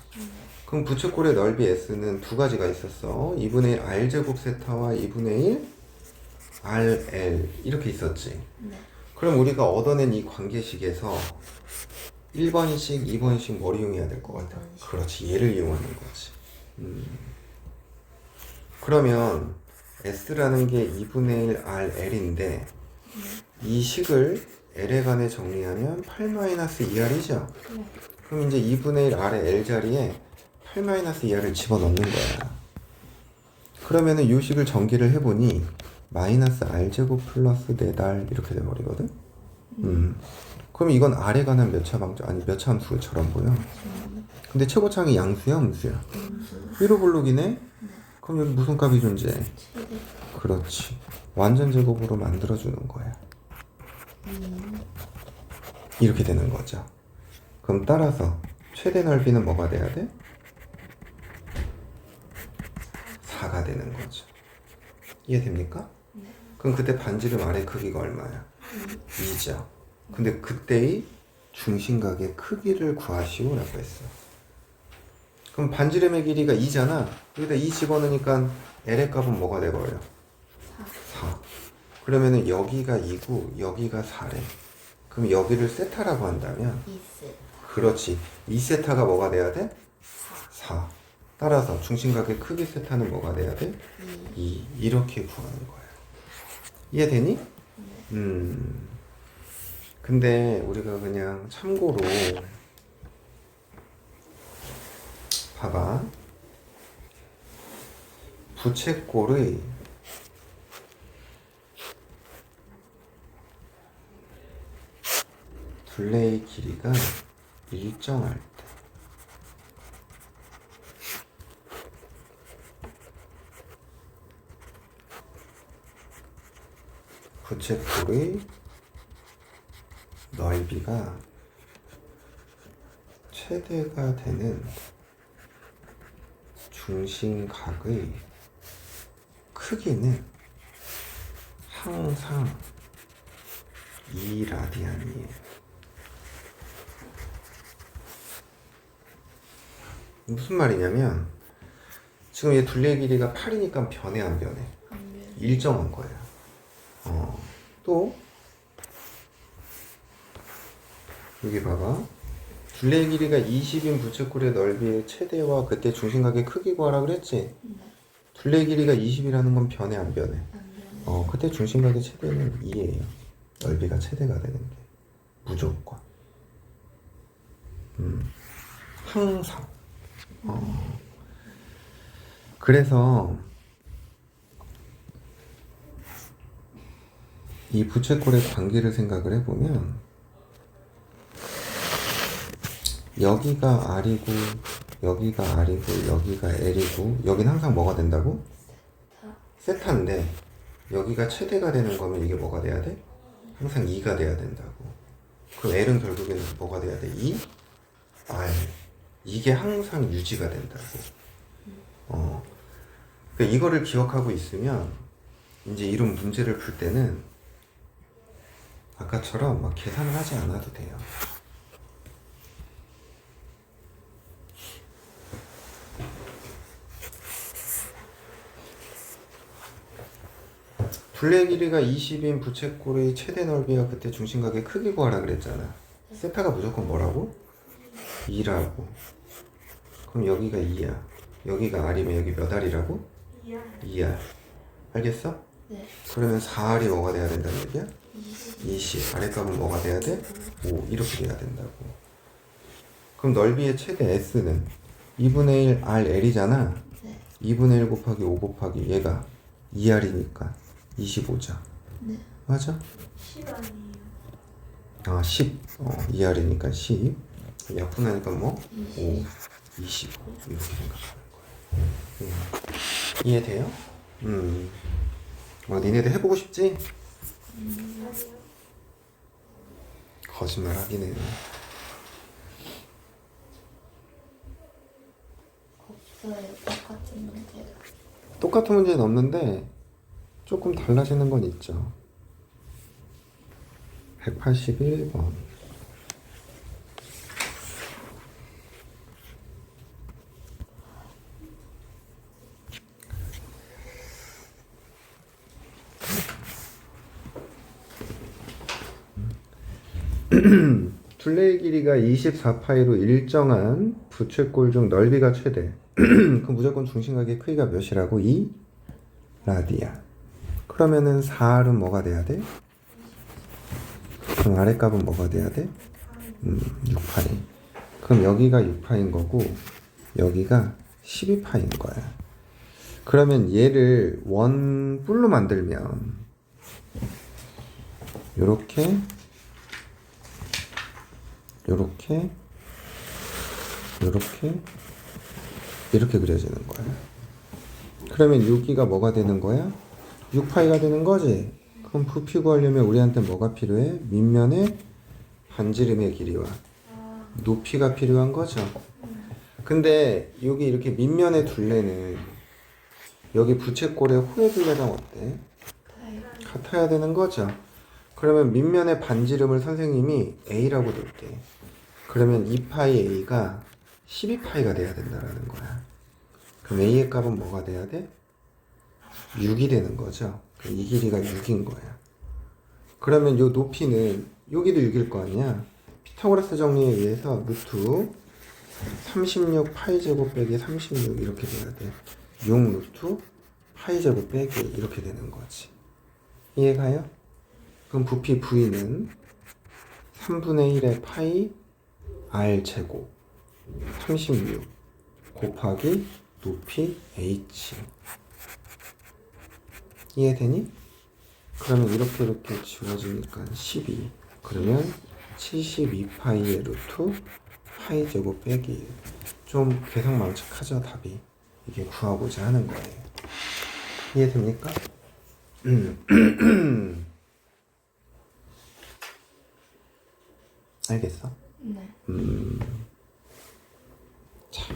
그럼 부채꼴의 넓이 S는 두 가지가 있었어. 2분의 1 R제곱 세타와 2분의 1 RL 이렇게 있었지. 네. 그럼 우리가 얻어낸 이 관계식에서 1번식, 2번식 뭘 이용해야 될 것 같아? 2번식. 그렇지, 얘를 이용하는 거지. 그러면 S라는 게 2분의 1 RL인데 이 식을 L에 관해 정리하면 8-2R이죠. 네. 그럼 이제 2분의 1 R의 L 자리에 8-2R을 집어넣는 거야. 그러면은 이 식을 전기를 해보니 마이너스 R제곱 플러스 4달 이렇게 돼버리거든. 그럼 이건 R에 관한 몇차 방정, 아니 몇차 함수처럼 보여. 근데 최고창이 양수야, 음수야? 음수 1호 블록이네? 그럼 여기 무슨 값이 존재해? 최대 그렇지. 완전 제곱으로 만들어주는 거야. 이렇게 되는 거죠. 그럼 따라서 최대 넓이는 뭐가 돼야 돼? 4가 되는 거죠. 이해됩니까? 그럼 그때 반지름 아래 크기가 얼마야? 2죠. 근데 그때의 중심각의 크기를 구하시오라고 했어. 그럼 반지름의 길이가 2잖아. 여기다 2 집어넣으니까 L의 값은 뭐가 돼버려? 4. 그러면은 여기가 2고 여기가 4래. 그럼 여기를 세타라고 한다면 2세타 그렇지. 2세타가 뭐가 돼야 돼? 4. 따라서 중심각의 크기 세타는 뭐가 돼야 돼? 2. 이렇게 구하는 거야. 이해되니? 근데 우리가 그냥 참고로 봐봐. 부채꼴의 둘레의 길이가 일정할 때 부채꼴의 넓이가 최대가 되는 중심각의 크기는 항상 2라디안이에요. 무슨 말이냐면 지금 얘 둘레 길이가 8이니까 변해 안 변해? 일정한 거예요. 또 여기 봐봐. 둘레 길이가 20인 부채꼴의 넓이의 최대와 그때 중심각의 크기 구하라 그랬지? 둘레 길이가 20이라는 건 변해 안 변해? 그때 중심각의 최대는 2예요. 넓이가 최대가 되는 게 무조건. 항상. 그래서 이 부채꼴의 관계를 생각을 해보면 여기가 R이고 여기가 R이고 여기가 L이고 여기는 항상 뭐가 된다고? 세타인데 여기가 최대가 되는 거면 이게 뭐가 돼야 돼? 항상 2가 돼야 된다고. 그럼 L은 결국에는 뭐가 돼야 돼? 2? R. 이게 항상 유지가 된다고. 그러니까 이거를 기억하고 있으면 이제 이런 문제를 풀 때는 아까처럼 막 계산을 하지 않아도 돼요. 둘레 길이가 20인 부채꼴의 최대 넓이와 그때 중심각의 크기 구하라 그랬잖아. 세타가 무조건 뭐라고? 2라고. 그럼 여기가 2야. 여기가 R이면 여기 몇 R이라고? 2R. 알겠어? 네. 그러면 4R이 뭐가 돼야 된다는 얘기야? 20 20. 아랫값은 뭐가 돼야 돼? 5. 이렇게 돼야 된다고. 그럼 넓이의 최대 S는 2분의 1 RL이잖아. 네. 2분의 1 곱하기 5 곱하기 얘가 2R이니까 25죠. 네. 맞아? 10 아니에요. 아, 10. 2R이니까 10. 약분하니까 뭐? 5, 25. 이렇게 생각하는 거예요. 이해돼요? 니네들 해보고 싶지? 아니요. 거짓말 하긴 해. 없어요. 똑같은 문제가. 똑같은 문제는 없는데 조금 달라지는 건 있죠. 181번. 둘레의 길이가 24파이로 일정한 부채꼴 중 넓이가 최대. 그럼 무조건 중심각의 크기가 몇이라고? 2 라디안. 그러면은 4R은 뭐가 돼야 돼? 그럼 아래 값은 뭐가 돼야 돼? 6파이. 그럼 여기가 6파인 거고 여기가 12파인 거야. 그러면 얘를 원뿔로 만들면 요렇게 요렇게 요렇게 이렇게 그려지는 거야. 그러면 여기가 뭐가 되는 거야? 6파이가 되는 거지. 그럼 부피 구하려면 우리한테 뭐가 필요해? 밑면의 반지름의 길이와 높이가 필요한 거죠. 근데 여기 이렇게 밑면의 둘레는 여기 부채꼴의 호의 둘레랑 어때? 같아야 되는 거죠. 그러면 밑면의 반지름을 선생님이 A라고 둘게. 그러면 2파이 A가 12파이가 돼야 된다라는 거야. 그럼 A의 값은 뭐가 돼야 돼? 6이 되는 거죠. 그럼 이 길이가 6인 거야. 그러면 요 높이는 여기도 6일 거 아니야. 피타고라스 정리에 의해서 루트 36 파이 제곱 빼기 36 이렇게 돼야 돼. 6 루트 파이 제곱 빼기 이렇게 되는 거지. 이해가요? 그럼 부피 V는 3분의 1의 파이 R 제곱 36 곱하기 높이 H. 이해되니? 그러면 이렇게 지워지니까 12. 그러면 72파이의 루트 파이 제곱 빼기 1. 좀 계산 망측하죠, 답이. 이게 구하고자 하는 거예요. 이해됩니까? 알겠어? 네. 자,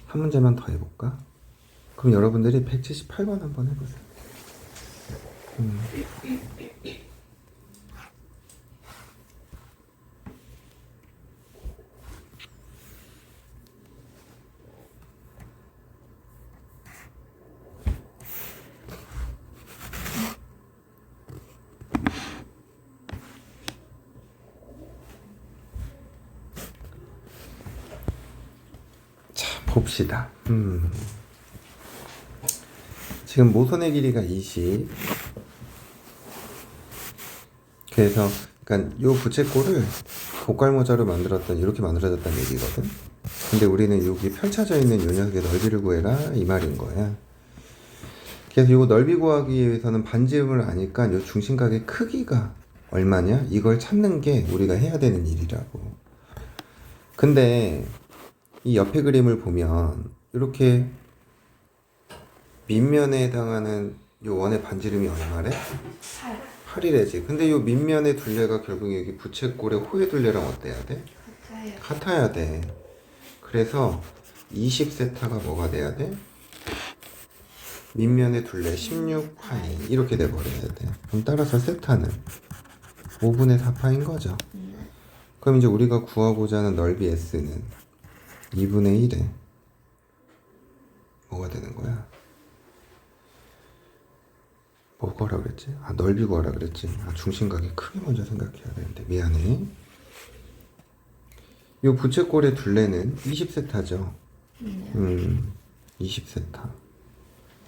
한 문제만 더 해볼까? 그럼 여러분들이 178번 한번 해보세요. 자, 봅시다. 지금 모선의 길이가 20. 그래서 그러니까 요 부채꼴을 고깔모자로 만들었던 이렇게 만들어졌다는 얘기거든. 근데 우리는 여기 펼쳐져 있는 요 녀석의 넓이를 구해라 이 말인 거야. 그래서 요 넓이 구하기 위해서는 반지름을 아니까 요 중심각의 크기가 얼마냐? 이걸 찾는 게 우리가 해야 되는 일이라고. 근데 이 옆에 그림을 보면 이렇게 밑면에 해당하는 요 원의 반지름이 얼마래? 8이래지. 근데 요 밑면의 둘레가 결국 여기 부채꼴의 호의 둘레랑 어때야 돼? 같아야 돼. 그래서 20세타가 뭐가 돼야 돼? 밑면의 둘레 16파이 이렇게 돼버려야 돼. 그럼 따라서 세타는 5분의 4파인 거죠. 그럼 이제 우리가 구하고자 하는 넓이 S는 2분의 1에 뭐가 되는 거야? 뭐 구하라 그랬지? 아, 넓이 구하라 그랬지. 아, 중심각의 크기 먼저 생각해야 되는데 미안해. 요 부채꼴의 둘레는 20세타죠. 20세타.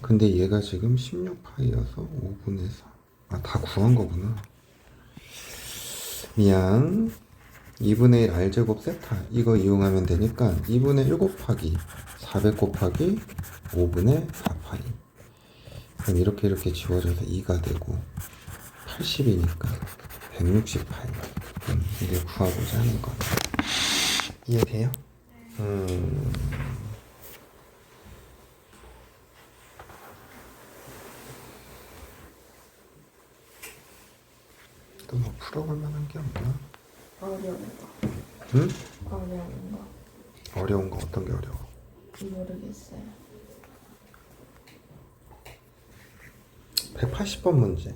근데 얘가 지금 16파이여서 5분의 4. 아, 다 구한 거구나. 미안. 2분의 1 R제곱 세타. 이거 이용하면 되니까 2분의 1 곱하기 400 곱하기 5분의 4파이. 그럼 이렇게 지워져서 2가 되고 80이니까 160파이. 이게 구하고자 하는 거. 이해돼요? 또 뭐 풀어볼 만한 게 없나? 어려운 거. 응? 어려운 거. 어려운 거 어떤 게 어려워? 모르겠어요. 180번 문제.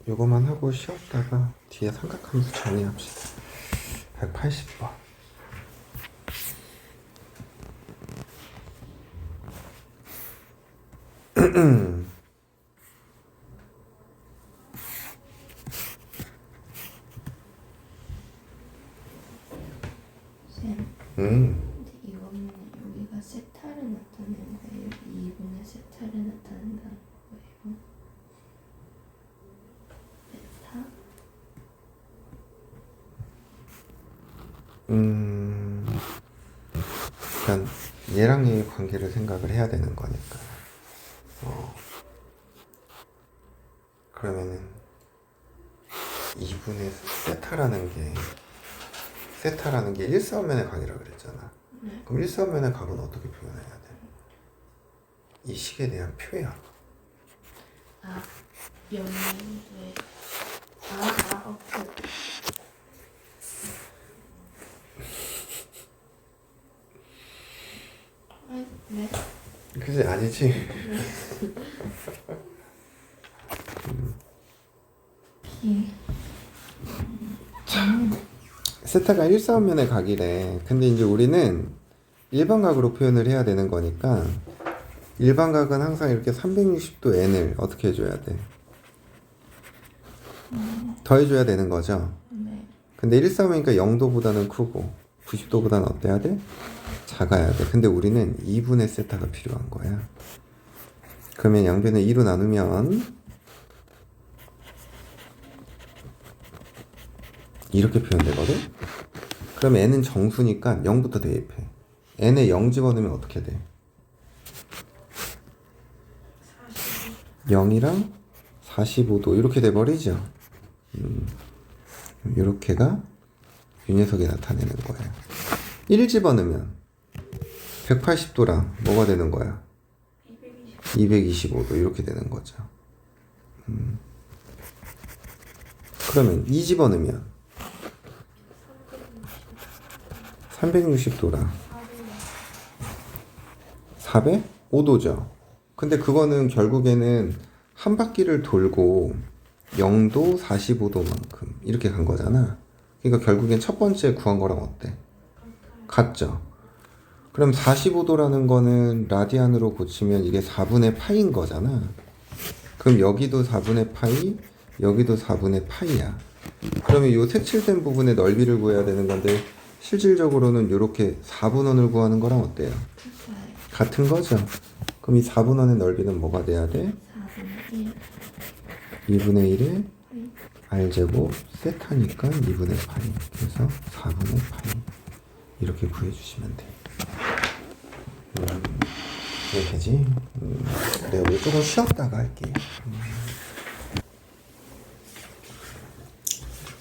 요거만 하고 쉬었다가 뒤에 삼각함수 정리합시다. 180번. 쌤. 음. 근데 이거는 여기가 세타를 나타내는 거예요. 2분의 세타를 나타낸다는 거예요. 4 그러니까 얘랑 얘의 관계를 생각을 해야 되는 거니까. 그러면은 2분의 세타라는 게 일사원면의 각이라고 그랬잖아. 네. 그럼 일사원면의 각은 어떻게 표현해야 돼? 이 식에 대한 표현. 아, 연대. 오케이. 네. 그지? 아니지? 비. 세타가 일사원면의 각이래. 근데 이제 우리는 일반각으로 표현을 해야 되는 거니까 일반각은 항상 이렇게 360도 n을 어떻게 해줘야 돼? 더해줘야 되는 거죠. 네. 근데 일사원이니까 0도보다는 크고 90도보다는 어때야 돼? 작아야 돼. 근데 우리는 2분의 세타가 필요한 거야. 그러면 양변을 2로 나누면 이렇게 표현되거든? 그럼 n은 정수니까 0부터 대입해. n에 0 집어넣으면 어떻게 돼? 0이랑 45도 이렇게 돼버리죠. 이렇게가 이 녀석이 나타내는 거예요. 1 집어넣으면 180도랑 뭐가 되는 거야? 225도 이렇게 되는 거죠. 그러면 2 집어넣으면 360도랑 405도죠. 근데 그거는 결국에는 한 바퀴를 돌고 0도 45도만큼 이렇게 간 거잖아. 그러니까 결국엔 첫 번째 구한 거랑 어때? 같죠? 그럼 45도라는 거는 라디안으로 고치면 이게 4분의 파이인 거잖아. 그럼 여기도 4분의 파이, 여기도 4분의 파이야. 그러면 이 색칠된 부분의 넓이를 구해야 되는 건데 실질적으로는 이렇게 4분원을 구하는 거랑 어때요? 같은 거죠? 그럼 이 4분원의 넓이는 뭐가 돼야 돼? 4분의 2분의 1에 r제곱 세타니까 2분의 파이. 그래서 4분의 파이. 이렇게 구해주시면 돼. 이렇게 되지? 내가 우리 조금 쉬었다가 할게.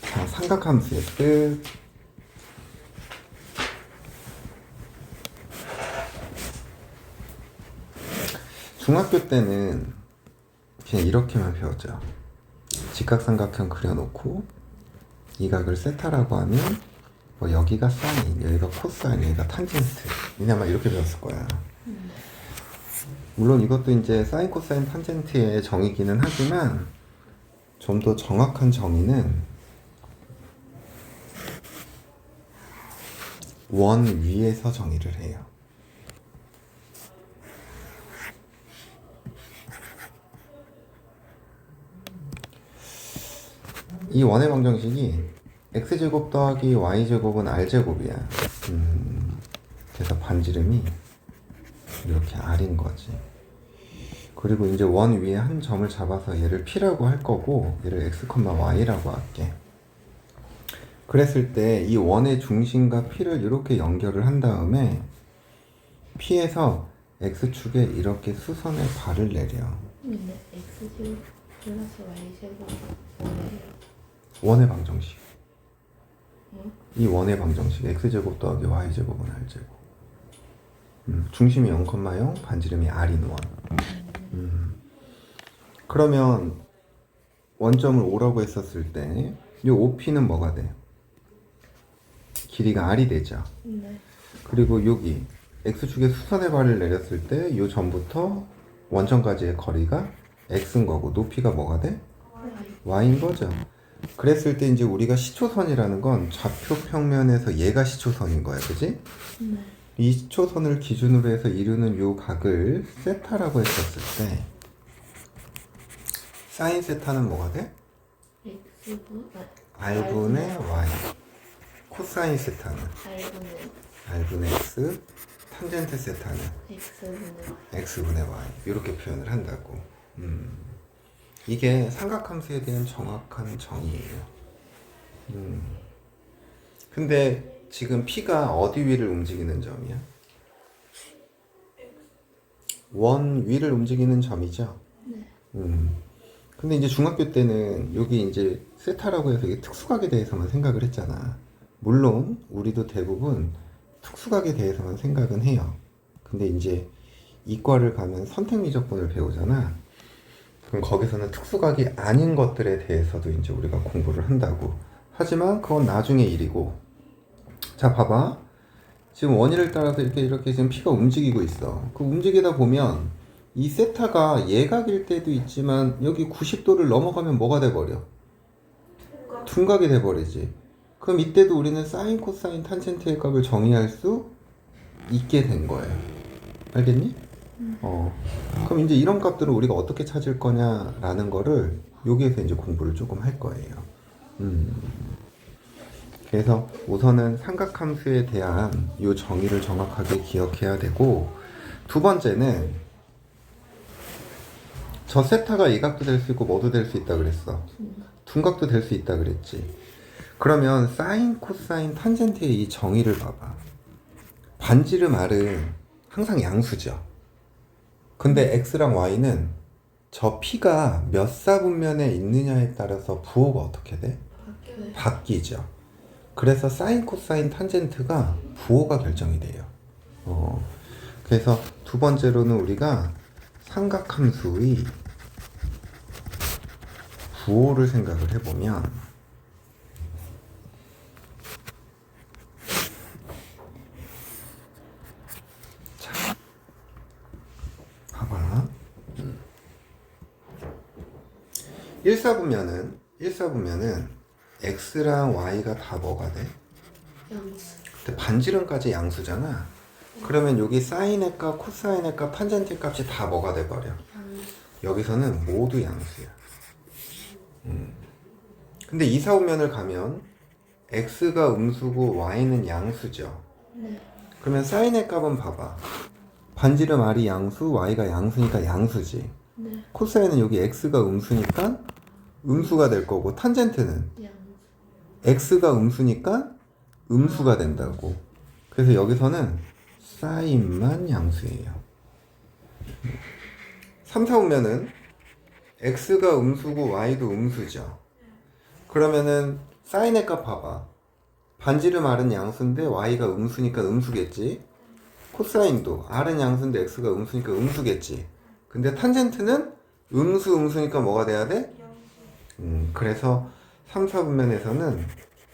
자, 삼각함수의 끝. 중학교 때는 그냥 이렇게만 배웠죠. 직각삼각형 그려놓고 이 각을 세타라고 하면 뭐 여기가 사인, 여기가 코사인, 여기가 탄젠트 그냥 막 이렇게 배웠을 거야. 물론 이것도 이제 사인, 코사인, 탄젠트의 정의기는 하지만 좀 더 정확한 정의는 원 위에서 정의를 해요. 이 원의 방정식이 x제곱 더하기 y제곱은 r제곱이야. 그래서 반지름이 이렇게 r인 거지. 그리고 이제 원 위에 한 점을 잡아서 얘를 p라고 할 거고 얘를 x, y라고 할게. 그랬을 때 이 원의 중심과 p를 이렇게 연결을 한 다음에 p에서 x축에 이렇게 수선의 발을 내려. 근데 x제곱 플러스 y제곱 뭐예요? 원의 방정식. 응? 이 원의 방정식 x제곱 더하기 y제곱은 r제곱. 중심이 0,0 반지름이 r인 원. 그러면 원점을 O라고 했었을 때 이 OP는 뭐가 돼? 길이가 r이 되죠. 네. 그리고 여기 x축에 수선의 발을 내렸을 때 이 점부터 원점까지의 거리가 x인 거고 높이가 뭐가 돼? y인 거죠. 그랬을 때 이제 우리가 시초선이라는 건 좌표 평면에서 얘가 시초선인 거야, 그지? 네. 이 시초선을 기준으로 해서 이루는 요 각을 세타라고 했었을 때 사인 세타는 뭐가 돼? x분 r분의 y. 코사인 세타는 r분의 x. 탄젠트 세타는 x분의 y. 이렇게 표현을 한다고. 이게 삼각함수에 대한 정확한 정의예요. 근데 지금 P가 어디 위를 움직이는 점이야? 원 위를 움직이는 점이죠? 네. 근데 이제 중학교 때는 여기 이제 세타라고 해서 이게 특수각에 대해서만 생각을 했잖아. 물론 우리도 대부분 특수각에 대해서만 생각은 해요. 근데 이제 이과를 가면 선택미적분을 배우잖아. 그럼 거기서는 특수각이 아닌 것들에 대해서도 이제 우리가 공부를 한다고. 하지만 그건 나중의 일이고. 자, 봐봐. 지금 원인을 따라서 이렇게 지금 P가 움직이고 있어. 그 움직이다 보면 이 세타가 예각일 때도 있지만 여기 90도를 넘어가면 뭐가 돼버려? 둔각이 돼버리지. 그럼 이때도 우리는 사인, 코사인, 탄젠트의 값을 정의할 수 있게 된 거예요. 알겠니? 그럼 이제 이런 값들을 우리가 어떻게 찾을 거냐라는 거를 여기에서 이제 공부를 조금 할 거예요. 그래서 우선은 삼각함수에 대한 이 정의를 정확하게 기억해야 되고, 두 번째는 저 세타가 이각도 될 수 있고 뭐도 될 수 있다 그랬어. 둔각도 될 수 있다 그랬지. 그러면 사인, 코사인, 탄젠트의 이 정의를 봐봐. 반지름 R은 항상 양수죠. 근데 X랑 Y는 저 P가 몇 사분면에 있느냐에 따라서 부호가 어떻게 돼? 바뀌어요. 바뀌죠. 그래서 사인, 코사인, 탄젠트가 부호가 결정이 돼요. 그래서 두 번째로는 우리가 삼각함수의 부호를 생각을 해보면, 자, 봐봐. 1사분면은 X랑 Y가 다 뭐가 돼? 양수. 근데 반지름까지 양수잖아. 그러면 여기 사인의 값, 코사인의 값, 탄젠트의 값이 다 뭐가 돼버려? 양수. 여기서는 모두 양수야. 근데 이사분면을 가면 X가 음수고 Y는 양수죠. 네. 그러면 사인의 값은 봐봐. 반지름 R이 양수, Y가 양수니까 양수지. 네. 코사인은 여기 X가 음수니까 음수가 될 거고, 탄젠트는 양수. X가 음수니까 음수가 된다고. 그래서 여기서는 사인만 양수예요. 3, 4분면은 X가 음수고 Y도 음수죠. 그러면은 사인의 값 봐봐. 반지름 R은 양수인데 Y가 음수니까 음수겠지. 코사인도 R은 양수인데 X가 음수니까 음수겠지. 근데 탄젠트는 음수니까 뭐가 돼야 돼? 그래서 3, 4분면에서는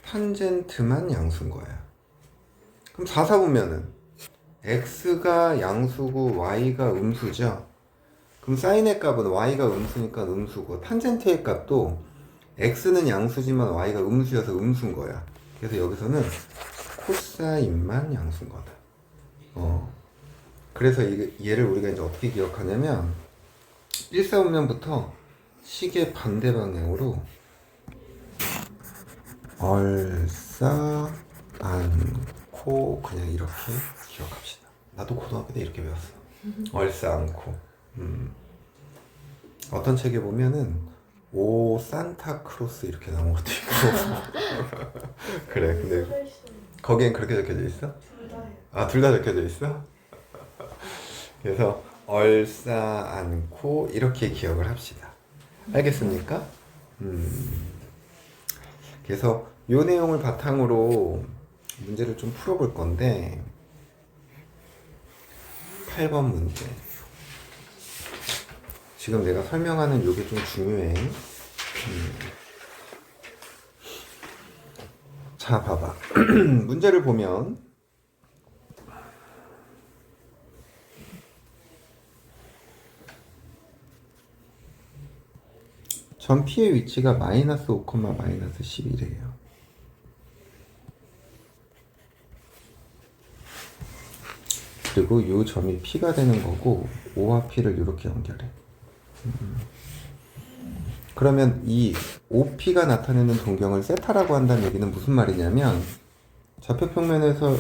탄젠트만 양수인 거야. 그럼 4, 4분면은 X가 양수고 Y가 음수죠. 그럼 사인의 값은 Y가 음수니까 음수고, 탄젠트의 값도 X는 양수지만 Y가 음수여서 음수인 거야. 그래서 여기서는 코사인만 양수인 거다. 그래서 얘를 우리가 이제 어떻게 기억하냐면 1사분면부터 시계 반대 방향으로 얼싸 않고 그냥 이렇게 기억합시다. 나도 고등학교 때 이렇게 배웠어. 얼싸 않고. 어떤 책에 보면은 오 산타크로스 이렇게 나온 것도 있고. 그래. 근데 거기엔 그렇게 적혀져 있어? 둘 다요. 아, 둘 다 적혀져 있어? 그래서 얼싸 않고 이렇게 기억을 합시다. 알겠습니까? 그래서 이 내용을 바탕으로 문제를 좀 풀어볼 건데, 8번 문제. 지금 내가 설명하는 이게 좀 중요해. 자, 봐봐. 문제를 보면 점 P의 위치가 마이너스 5, 마이너스 11이에요. 그리고 이 점이 P가 되는 거고, O와 P를 이렇게 연결해. 그러면 이 OP가 나타내는 동경을 세타라고 한다는 얘기는 무슨 말이냐면, 좌표평면에서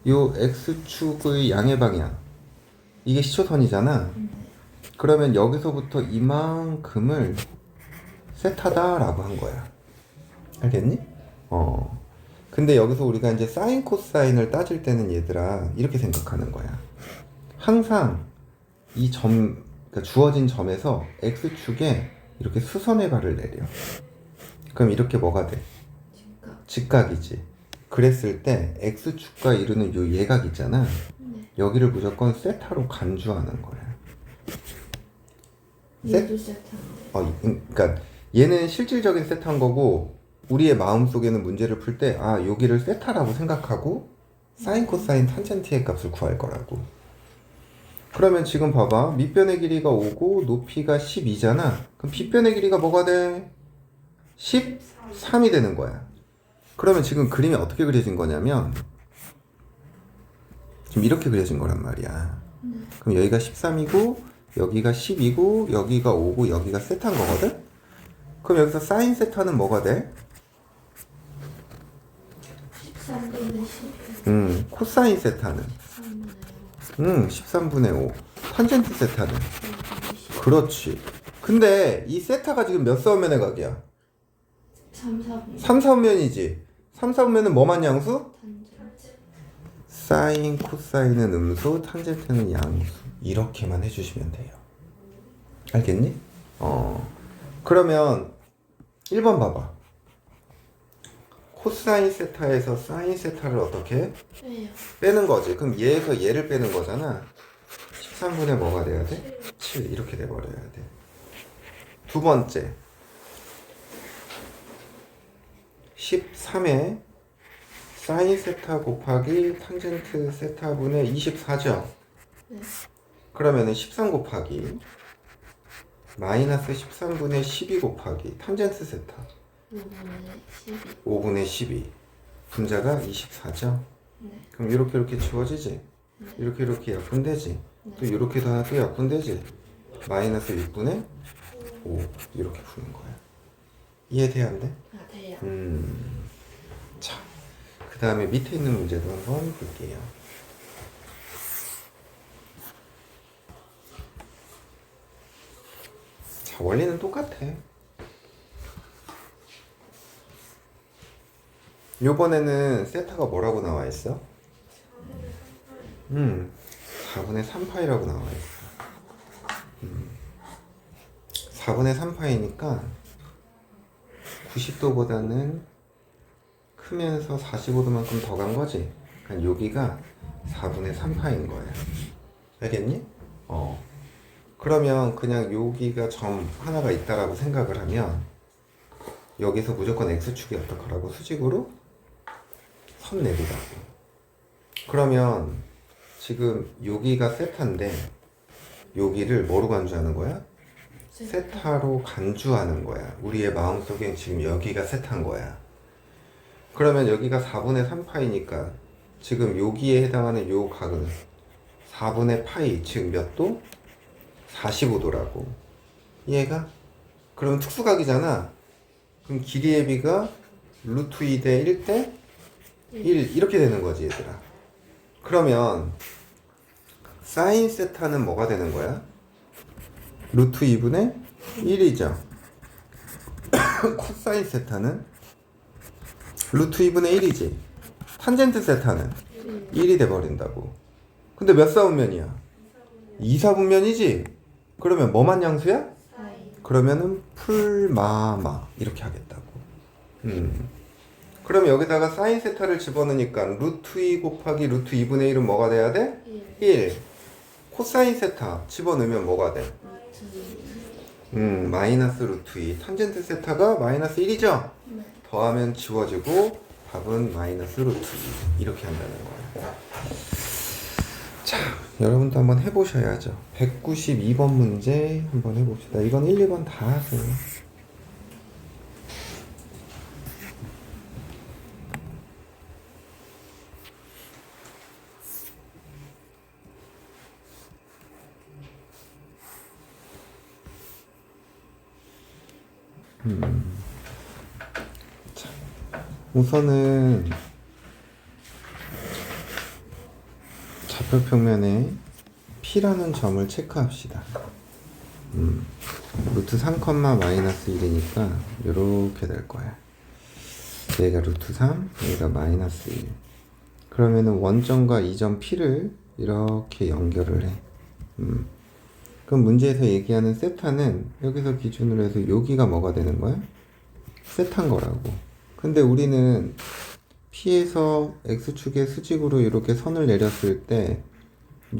이 X축의 양의 방향, 이게 시초선이잖아. 그러면 여기서부터 이만큼을 세타다라고 한 거야. 알겠니? 근데 여기서 우리가 이제 사인 코사인을 따질 때는 얘들아 이렇게 생각하는 거야. 항상 이 점, 그러니까 주어진 점에서 x축에 이렇게 수선의 발을 내려. 그럼 이렇게 뭐가 돼? 즉각. 직각이지. 그랬을 때 x축과 이루는 요 예각 있잖아. 네. 여기를 무조건 세타로 간주하는 거야. 얘도 세타인데. 그러니까 얘는 실질적인 세타인 거고 우리의 마음속에는 문제를 풀 때 여기를 세타라고 생각하고 사인 코사인 탄젠트의 값을 구할 거라고. 그러면 지금 봐봐. 밑변의 길이가 5고 높이가 12잖아. 그럼 빗변의 길이가 뭐가 돼? 13이 되는 거야. 그러면 지금 그림이 어떻게 그려진 거냐면 지금 이렇게 그려진 거란 말이야. 그럼 여기가 13이고 여기가 10이고 여기가 5고 여기가 세타인 거거든? 그럼 여기서 사인 세타는 뭐가 돼? 13분의 11. 코사인 세타는 3분의 5. 13분의 5. 탄젠트 세타는 10. 그렇지. 근데 이 세타가 지금 몇 사분면의 각이야? 3, 4분. 3, 4분면이지. 3, 4분면은 뭐만 양수? 탄젠트. 사인, 코사인은 음수, 탄젠트는 양수. 이렇게만 해주시면 돼요. 알겠니? 그러면 1번 봐봐. 코사인 세타에서 사인 세타를 어떻게 해? 왜요? 빼는 거지. 그럼 얘에서 얘를 빼는 거잖아. 13분의 뭐가 돼야 돼? 7 이렇게 돼버려야 돼. 두 번째 13에 사인 세타 곱하기 탄젠트 세타분의 24죠. 네. 그러면은 13 곱하기 마이너스 13분의 12 곱하기 탄젠트 세타 5분의 12. 5분의 12 분자가 24죠. 네. 그럼 이렇게 지워지지. 이렇게 약분되지. 또 이렇게도 하나 또 약분되지. 마이너스 6분의 5 이렇게 푸는 거야. 이해돼야 안 돼? 아, 돼요. 자, 그 다음에 밑에 있는 문제도 한번 볼게요. 자, 원리는 똑같아. 요번에는 세타가 뭐라고 나와 있어? 4분의 3파이라고 나와 있어. 4분의 3파이니까 90도보다는 크면서 45도만큼 더 간 거지. 그러니까 여기가 4분의 3파인 거야. 알겠니? 그러면 그냥 여기가 점 하나가 있다라고 생각을 하면 여기서 무조건 x축이 어떡하라고 수직으로 선 내리라고. 그러면 지금 여기가 세타인데 여기를 뭐로 간주하는 거야? 세타로 간주하는 거야. 우리의 마음속엔 지금 여기가 세타인 거야. 그러면 여기가 4분의 3파이니까 지금 여기에 해당하는 요 각은 4분의 파이, 즉 몇 도? 45도라고. 이해가? 그러면 특수각이잖아. 그럼 길이의 비가 루트 2대 1대 1 이렇게 되는 거지 얘들아. 그러면 사인 세타는 뭐가 되는 거야? 루트 2분의 1이죠. 코사인 세타는 루트 2분의 1이지. 탄젠트 세타는 1이 돼버린다고. 근데 몇 사분면이야? 2사분면이지? 그러면 뭐만 양수야? 사인. 그러면은 풀마마 이렇게 하겠다고. 그럼 여기다가 사인 세타를 집어넣으니까 루트 2 곱하기 루트 2분의 1은 뭐가 돼야 돼? 1. 코사인 세타 집어넣으면 뭐가 돼? 마이너스 루트 2. 탄젠트 세타가 마이너스 1이죠? 네. 더하면 지워지고 답은 마이너스 루트 2. 이렇게 한다는 거예요. 자, 여러분도 한번 해보셔야죠. 192번 문제 한번 해봅시다. 이건 1, 2번 다 하세요. 자, 우선은 좌표평면에 P라는 점을 체크합시다. 루트 3, 마이너스 1이니까 이렇게 될 거야. 여기가 루트 3, 여기가 마이너스 1. 그러면은 원점과 이점 P를 이렇게 연결을 해. 그럼 문제에서 얘기하는 세타는 여기서 기준으로 해서 여기가 뭐가 되는 거야? 세타인 거라고. 근데 우리는 P에서 X축의 수직으로 이렇게 선을 내렸을 때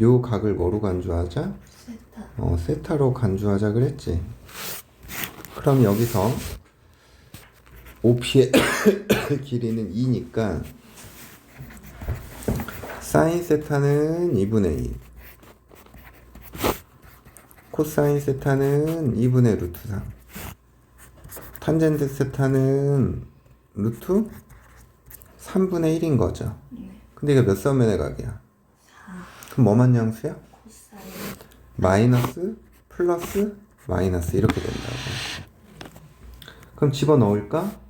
요 각을 뭐로 간주하자? 세타. 세타로 간주하자 그랬지. 그럼 여기서 OP의 길이는 2니까 사인 세타는 2분의 1, 코사인 세타는 2분의 루트 3, 탄젠트 세타는 루트 3분의 1인 거죠. 근데 이게 몇 사분면의 각이야? 4. 그럼 뭐만 양수야? 코사인. 마이너스, 플러스, 마이너스 이렇게 된다고. 그럼 집어넣을까?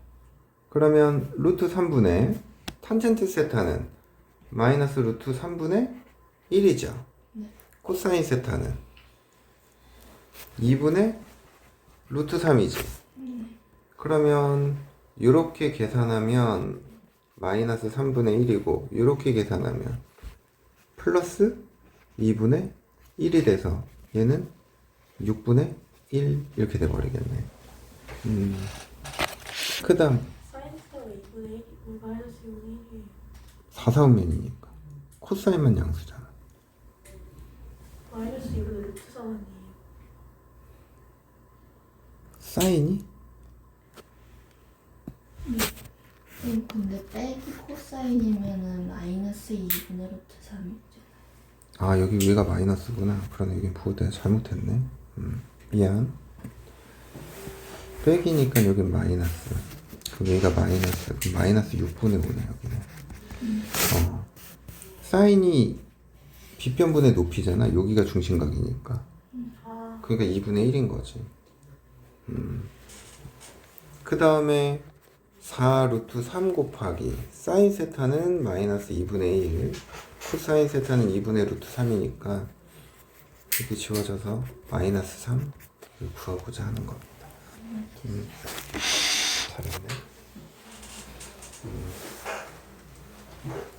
그러면 루트 3분의 탄젠트 세타는 마이너스 루트 3분의 1이죠. 네. 코사인 세타는 2분의 루트 3이지. 그러면 이렇게 계산하면 마이너스 3분의 1이고 이렇게 계산하면 플러스 2분의 1이 돼서 얘는 6분의 1 이렇게 돼버리겠네. 그 다음 사인스타가 2분의 1, 마이너스 2분의 1이 4사분면이니까 코사인만 양수잖아. 마이너스 2분의 루트 3 아니에요? 사인이? 근데 빼기 코사인이면은 마이너스 2분의 루트 3이잖아. 아 여기 위가 마이너스구나. 그러네. 여기 부호대가 잘못했네. 미안. 빼기니까 여긴 마이너스. 그럼 여기가 마이너스. 그럼 마이너스 6분의 5네 여기는. 사인이 빗변분의 높이잖아. 여기가 중심각이니까. 아, 그러니까 2분의 1인 거지. 그 다음에 4 루트 3 곱하기 사인 세타는 마이너스 2분의 1, 코사인 세타는 2분의 루트 3이니까 이렇게 지워져서 마이너스 3을 구하고자 하는 겁니다. 잘했네.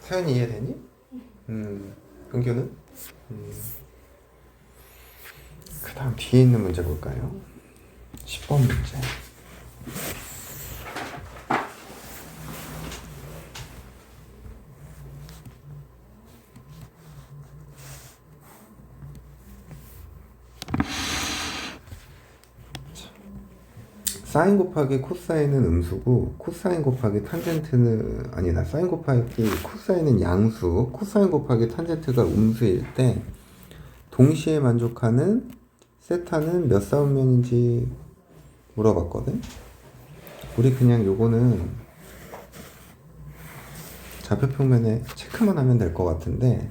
태연이 이해되니? 은규는? 그 다음 뒤에 있는 문제 볼까요? 10번 문제. 사인 곱하기 코사인은 음수고 코사인 곱하기 탄젠트는 아니다. 사인 곱하기 코사인은 양수, 코사인 곱하기 탄젠트가 음수일 때 동시에 만족하는 세타는 몇 사분면인지 물어봤거든. 우리 그냥 요거는 좌표평면에 체크만 하면 될 것 같은데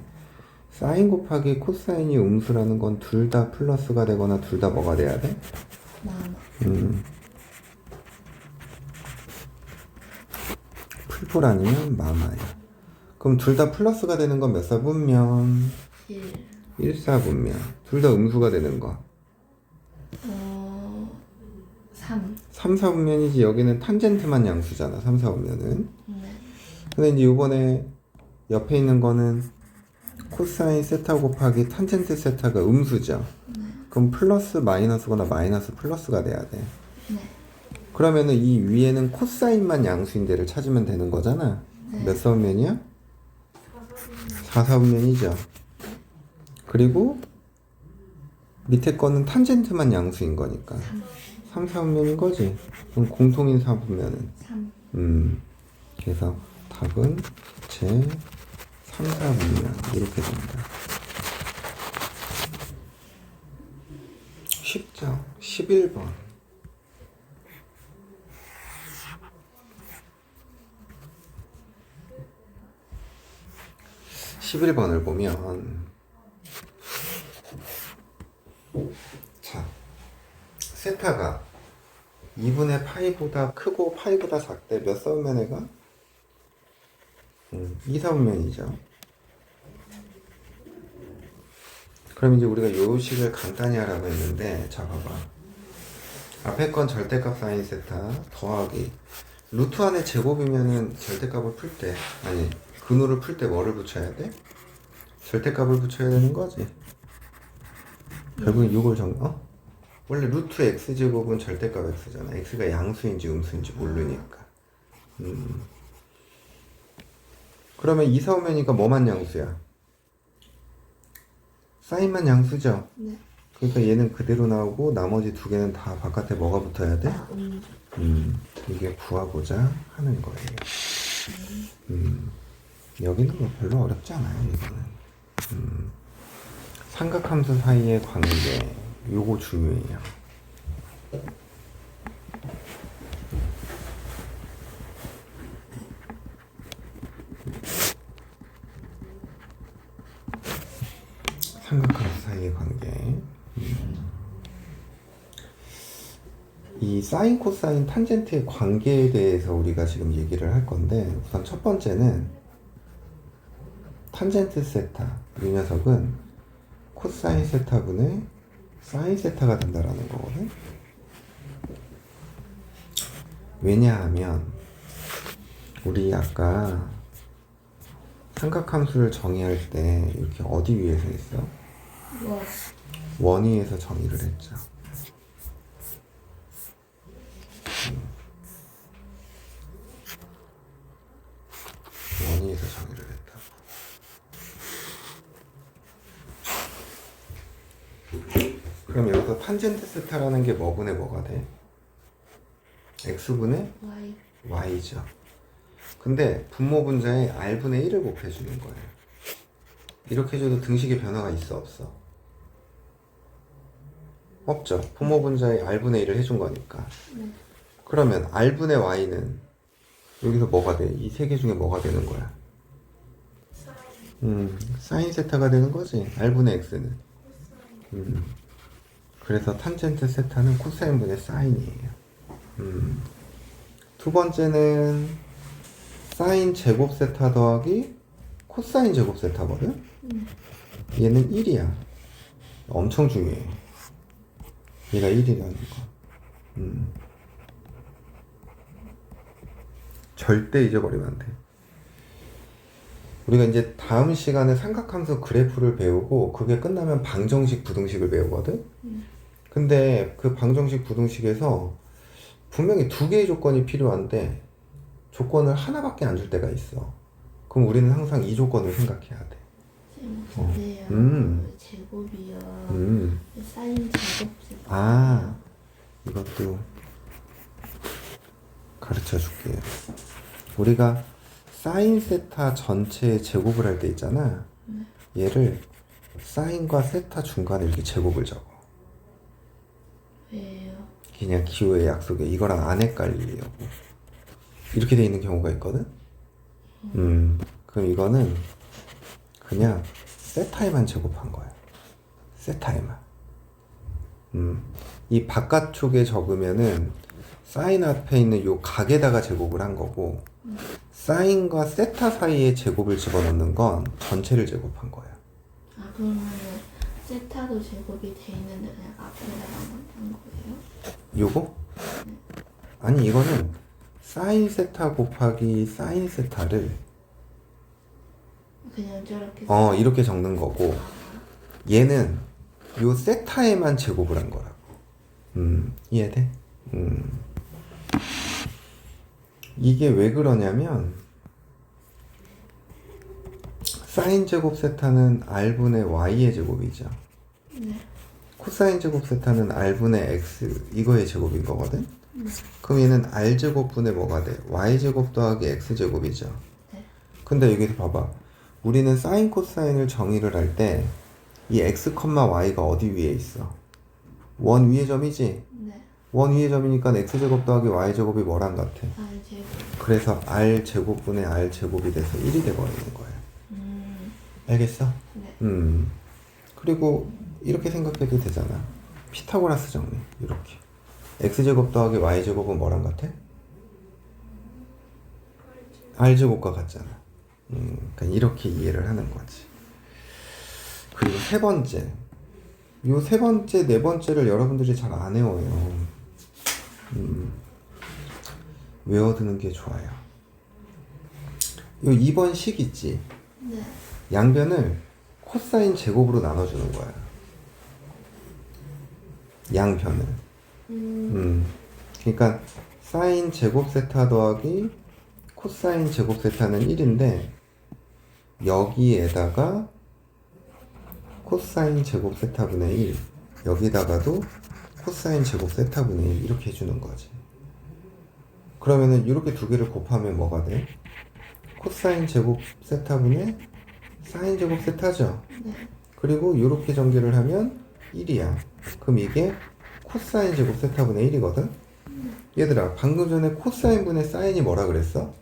사인 곱하기 코사인이 음수라는 건 둘 다 플러스가 되거나 둘 다 뭐가 돼야 돼? 마마. 풀풀 아니면 마마야. 그럼 둘 다 플러스가 되는 건 몇 사분면? 1. 1사분면. 둘 다 음수가 되는 거 3. 3사분면이지. 여기는 탄젠트만 양수잖아. 3사분면은. 네. 근데 이제 요번에 옆에 있는 거는 코사인 세타 곱하기 탄젠트 세타가 음수죠. 그럼 플러스 마이너스거나 마이너스 플러스가 돼야 돼. 네. 그러면은 이 위에는 코사인만 양수인 데를 찾으면 되는 거잖아. 네. 몇 사분면이야? 4사분면이죠. 그리고 밑에 거는 탄젠트만 양수인 거니까 3사분면인 거지. 그럼 공통인 사분면은 3. 그래서 답은 제 3사분면 이렇게 됩니다. 쉽죠? 11번. 11번을 보면 자, 세타가 2분의 파이보다 크고 파이보다 작대 몇 사분면에 가? 2사분면이죠. 그럼 이제 우리가 요 식을 간단히 하라고 했는데 자 봐봐. 앞에 건 절대값 사인 세타 더하기 루트 안에 제곱이면은 절대값을 풀 때, 아니 근호를 풀 때 뭐를 붙여야 돼? 절대값을 붙여야 되는 거지. 결국엔 이걸 원래 루트 x제곱은 절대값 x잖아. x가 양수인지 음수인지 모르니까. 그러면 이사오면이가 뭐만 양수야? 사인만 양수죠? 네. 그러니까 얘는 그대로 나오고 나머지 두 개는 다 바깥에 뭐가 붙어야 돼? 아, 이게 구하고자 하는 거예요. 여기는 뭐 별로 어렵지 않아요, 이거는. 삼각함수 사이의 관계, 요거 중요해요. 삼각함수 사이의 관계. 이 사인, 코사인, 탄젠트의 관계에 대해서 우리가 지금 얘기를 할 건데, 우선 첫 번째는 탄젠트 세타, 이 녀석은 코사인 세타분의 사인 세타가 된다라는 거거든. 왜냐하면 우리 아까 삼각함수를 정의할 때 이렇게 어디 위에서 했어? 뭐, 원 위에서 정의를 했죠. 원 위에서 정의를 했다고. 그럼 여기서 탄젠트 세타라는 게 뭐분의 뭐가 돼? x분의 y. y죠. 근데 분모 분자에 r분의 1을 곱해주는 거예요. 이렇게 해줘도 등식의 변화가 있어 없어? 없죠. 분모 분자에 r분의 1을 해준 거니까. 네. 그러면 r분의 y는 여기서 뭐가 돼? 이 세 개 중에 뭐가 되는 거야? 사인, 사인 세타가 되는 거지. r분의 x는. 코사인. 그래서 탄젠트 세타는 코사인분의 사인이에요. 두 번째는 사인 제곱 세타 더하기 코사인 제곱 세타거든? 얘는 1이야. 엄청 중요해. 얘가 1이라는 거. 절대 잊어버리면 안 돼. 우리가 이제 다음 시간에 삼각함수 그래프를 배우고 그게 끝나면 방정식, 부등식을 배우거든? 근데 그 방정식, 부등식에서 분명히 두 개의 조건이 필요한데 조건을 하나밖에 안 줄 때가 있어. 그럼 우리는 항상 이 조건을 생각해야 돼. 근데요. 제곱이요. 사인 제곱 세타. 아, 이것도 가르쳐 줄게요. 우리가 사인 세타 전체의 제곱을 할 때 있잖아. 얘를 사인과 세타 중간에 이렇게 제곱을 적어. 왜요? 그냥 기호의 약속에 이거랑 안 헷갈리려고. 이렇게 돼 있는 경우가 있거든. 그럼 이거는 그냥 세타에만 제곱한 거야. 세타에만. 이 바깥쪽에 적으면은 사인 앞에 있는 요 각에다가 제곱을 한 거고, 사인과 세타 사이에 제곱을 집어넣는 건 전체를 제곱한 거야. 아, 그러면 세타도 제곱이 돼 있는데 그냥 앞에다가만 한 거예요? 요거? 아니, 이거는 사인 세타 곱하기 사인 세타를 그냥 저렇게 이렇게 적는 거고, 얘는 요 세타에만 제곱을 한 거라고. 이해돼? 이게 왜 그러냐면 사인 제곱 세타는 r분의 y의 제곱이죠. 네. 코사인 제곱 세타는 r분의 x 이거의 제곱인 거거든. 그럼 얘는 r 제곱분의 뭐가 돼? y 제곱 더하기 x 제곱이죠. 네. 근데 여기서 봐봐. 우리는 사인 코사인을 정의를 할 때 이 x, y가 어디 위에 있어? 원 위의 점이지? 네. 원 위의 점이니까 x 제곱 더하기 y 제곱이 뭐랑 같아? 사인 제곱. 그래서 r 제곱분의 r 제곱이 돼서 1이 돼버리는 거야. 알겠어? 네. 그리고 이렇게 생각해도 되잖아. 피타고라스 정리 이렇게. x 제곱 더하기 y 제곱은 뭐랑 같아? r 제곱과 같잖아. 그러니까 이렇게 이해를 하는 거지. 그리고 세 번째, 요 세 번째, 네 번째를 여러분들이 잘 안 외워요. 외워두는 게 좋아요. 요 2번 식 있지? 네. 양변을 코사인 제곱으로 나눠주는 거야. 양변을. 그러니까 사인 제곱 세타 더하기 코사인 제곱 세타는 1인데 여기에다가 코사인 제곱 세타분의 1 여기다가도 코사인 제곱 세타분의 1 이렇게 해주는 거지. 그러면은 이렇게 두 개를 곱하면 뭐가 돼? 코사인 제곱 세타분의 사인 제곱 세타죠. 네. 그리고 이렇게 전개를 하면 1이야. 그럼 이게 코사인 제곱 세타분의 1이거든. 얘들아 방금 전에 코사인분의 사인이 뭐라 그랬어?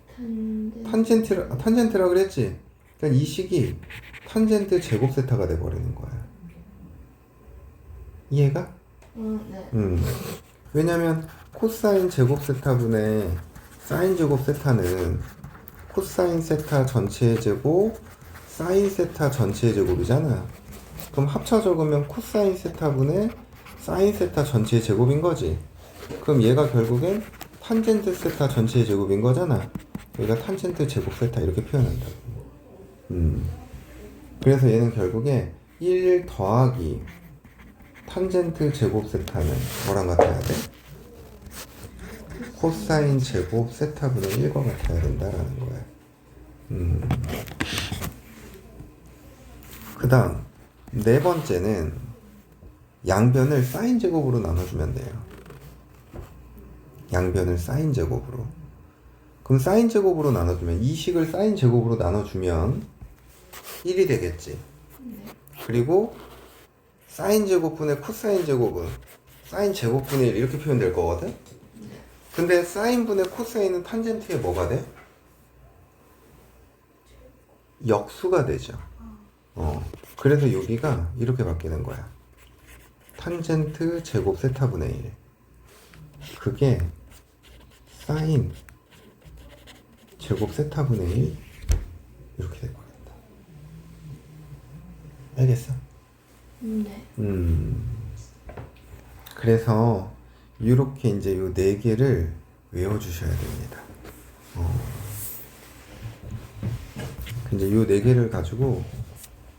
탄젠트라 그랬지? 그러니까 이 식이 탄젠트 제곱 세타가 돼버리는 거야. 이해가? 네. 왜냐면 코사인 제곱 세타분의 사인 제곱 세타는 코사인 세타 전체의 제곱 사인 세타 전체의 제곱이잖아. 그럼 합쳐 적으면 코사인 세타분의 사인 세타 전체의 제곱인 거지. 그럼 얘가 결국엔 탄젠트 세타 전체의 제곱인 거잖아. 여기가 탄젠트 제곱 세타 이렇게 표현한다고. 그래서 얘는 결국에 1 더하기 탄젠트 제곱 세타는 뭐랑 같아야 돼? 코사인 제곱 세타분의 1과 같아야 된다라는 거야. 그 다음 네 번째는 양변을 사인 제곱으로 나눠주면 돼요. 양변을 사인 제곱으로. 그럼 사인 제곱으로 나눠주면 이 식을 사인 제곱으로 나눠주면 1이 되겠지. 그리고 사인 제곱분의 코사인 제곱은 사인 제곱분의 1 이렇게 표현될 거거든. 근데 사인분의 코사인은 탄젠트에 뭐가 돼? 역수가 되죠. 그래서 여기가 이렇게 바뀌는 거야. 탄젠트 제곱 세타분의 1. 그게 사인 제곱 세타분의 1 이렇게 될 거겠다. 알겠어? 네. 그래서 이렇게 이제 요 네 개를 외워주셔야 됩니다. 이제 요 네 개를 가지고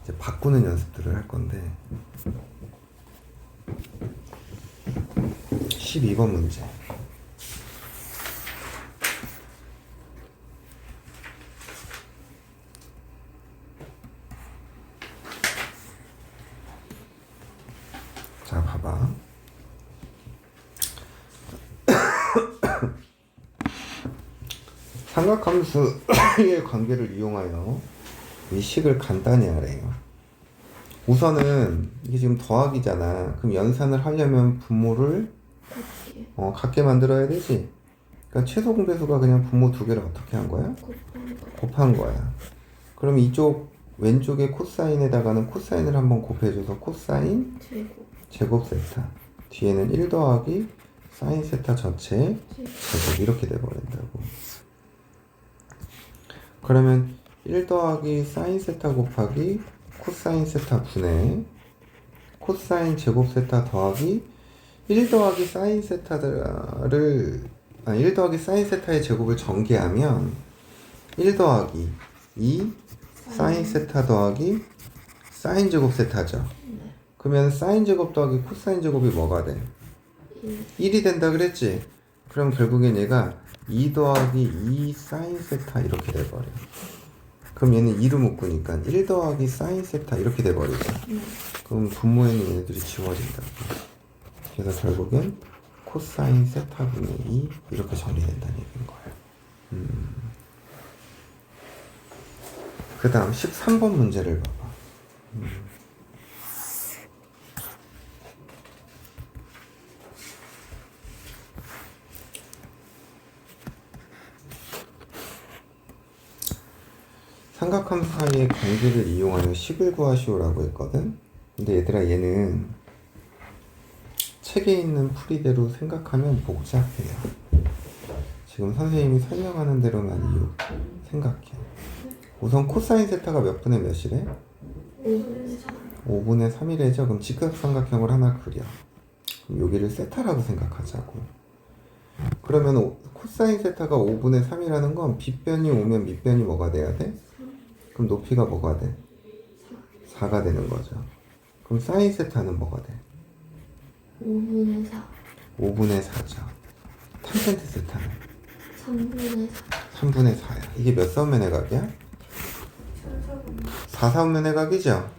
이제 바꾸는 연습들을 할 건데 12번 문제. 자, 봐봐. 삼각함수의 관계를 이용하여 이 식을 간단히 하래요. 우선은 이게 지금 더하기잖아. 그럼 연산을 하려면 분모를 같게 만들어야 되지. 그러니까 최소 공배수가 그냥 분모 두 개를 어떻게 한 거야? 곱한 거야. 그럼 이쪽 왼쪽에 코사인에다가는 코사인을 한번 곱해줘서 코사인 제곱 세타. 뒤에는 1 더하기 사인 세타 전체 제곱 이렇게 돼버린다고. 그러면 1 더하기 사인 세타 곱하기 코사인 세타 분의 코사인 제곱 세타 더하기 1 더하기 사인 세타를 1 더하기 사인 세타의 제곱을 전개하면 1 더하기 2 사인 세타 더하기 사인 제곱 세타죠. 그러면 사인 제곱 더하기 코사인 제곱이 뭐가 돼? 1이 된다 그랬지? 그럼 결국엔 얘가 2 더하기 2 사인 세타 이렇게 돼버려. 그럼 얘는 2로 묶으니까 1 더하기 사인 세타 이렇게 돼버리죠. 그럼 분모에는 얘네들이 지워진다고. 그래서 결국엔 코사인 세타분의 2 이렇게 정리된다는 얘기인 거예요. 그 다음 13번 문제를 봐봐. 삼각함수 사이의 관계를 이용하여 식을 구하시오라고 했거든. 근데 얘들아 얘는 책에 있는 풀이대로 생각하면 복잡해요. 지금 선생님이 설명하는 대로만 생각해. 우선 코사인 세타가 몇 분의 몇이래? 5분의 3이래죠. 그럼 직각삼각형을 하나 그려. 그럼 여기를 세타라고 생각하자고. 그러면 코사인 세타가 5분의 3이라는 건 빗변이 오면 밑변이 뭐가 돼야 돼? 그럼 높이가 뭐가 돼? 4가 되는 거죠. 그럼 사인 세타는 뭐가 돼? 5분의 4 5분의 4죠. 탄젠트 세타는 3분의 4 3분의 4야. 이게 몇 사분면의 각이야? 4사분면의 각이죠.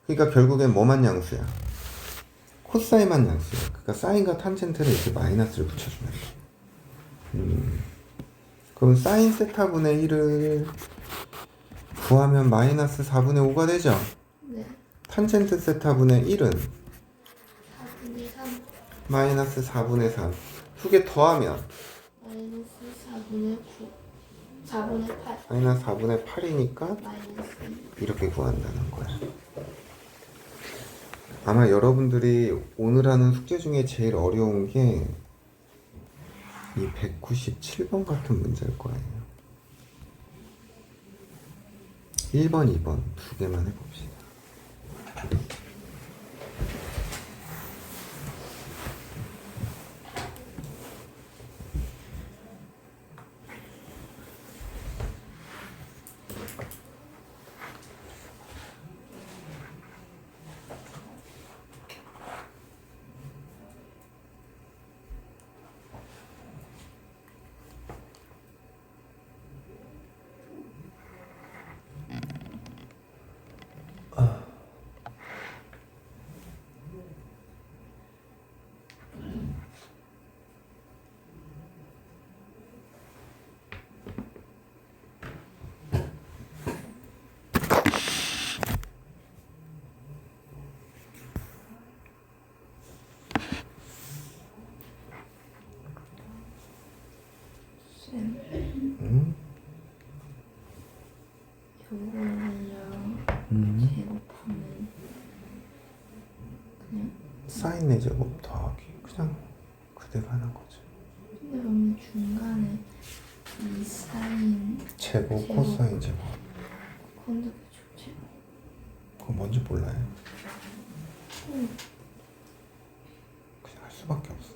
그러니까 결국엔 뭐만 양수야? 코사인만 양수야. 그러니까 사인과 탄젠트를 이렇게 마이너스를 붙여주면 돼. 그럼 사인 세타분의 1을 구하면 마이너스 4분의 5가 되죠. 네 탄젠트 세타분의 1은 4분의 3 마이너스 4분의 3. 두 개 더하면 마이너스 4분의 9 4분의 8 마이너스 4분의 8이니까 마이너스 2 이렇게 구한다는 거야. 아마 여러분들이 오늘 하는 숙제 중에 제일 어려운 게 이 197번 같은 문제일 거예요. 1번, 2번 두 개만 해봅시다. 쌤 요거는요 제곱하면 그냥 사인 4제곱 더하기 그냥 그대로 하는 거죠. 그러면 중간에 이 사인 제곱, 제곱. 코사인 제곱. 건너게 좋지 그거 뭔지 몰라요. 응. 그냥 할 수밖에 없어.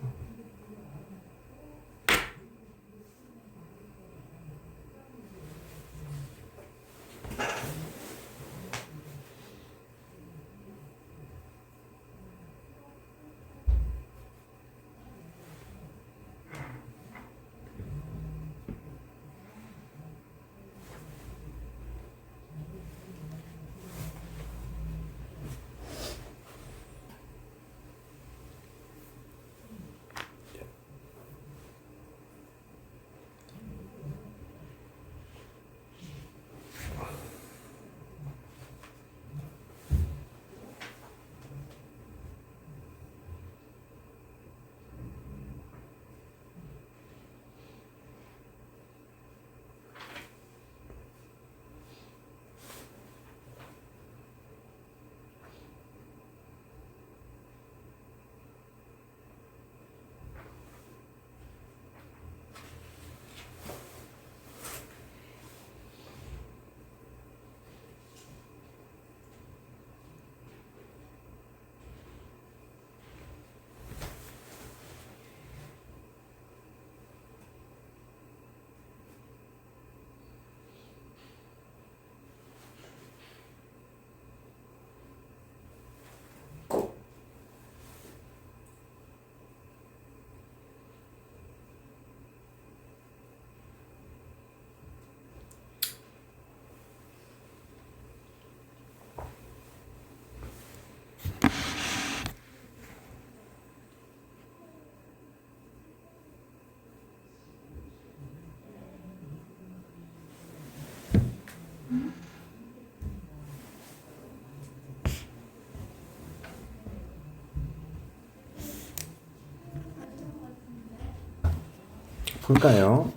볼까요?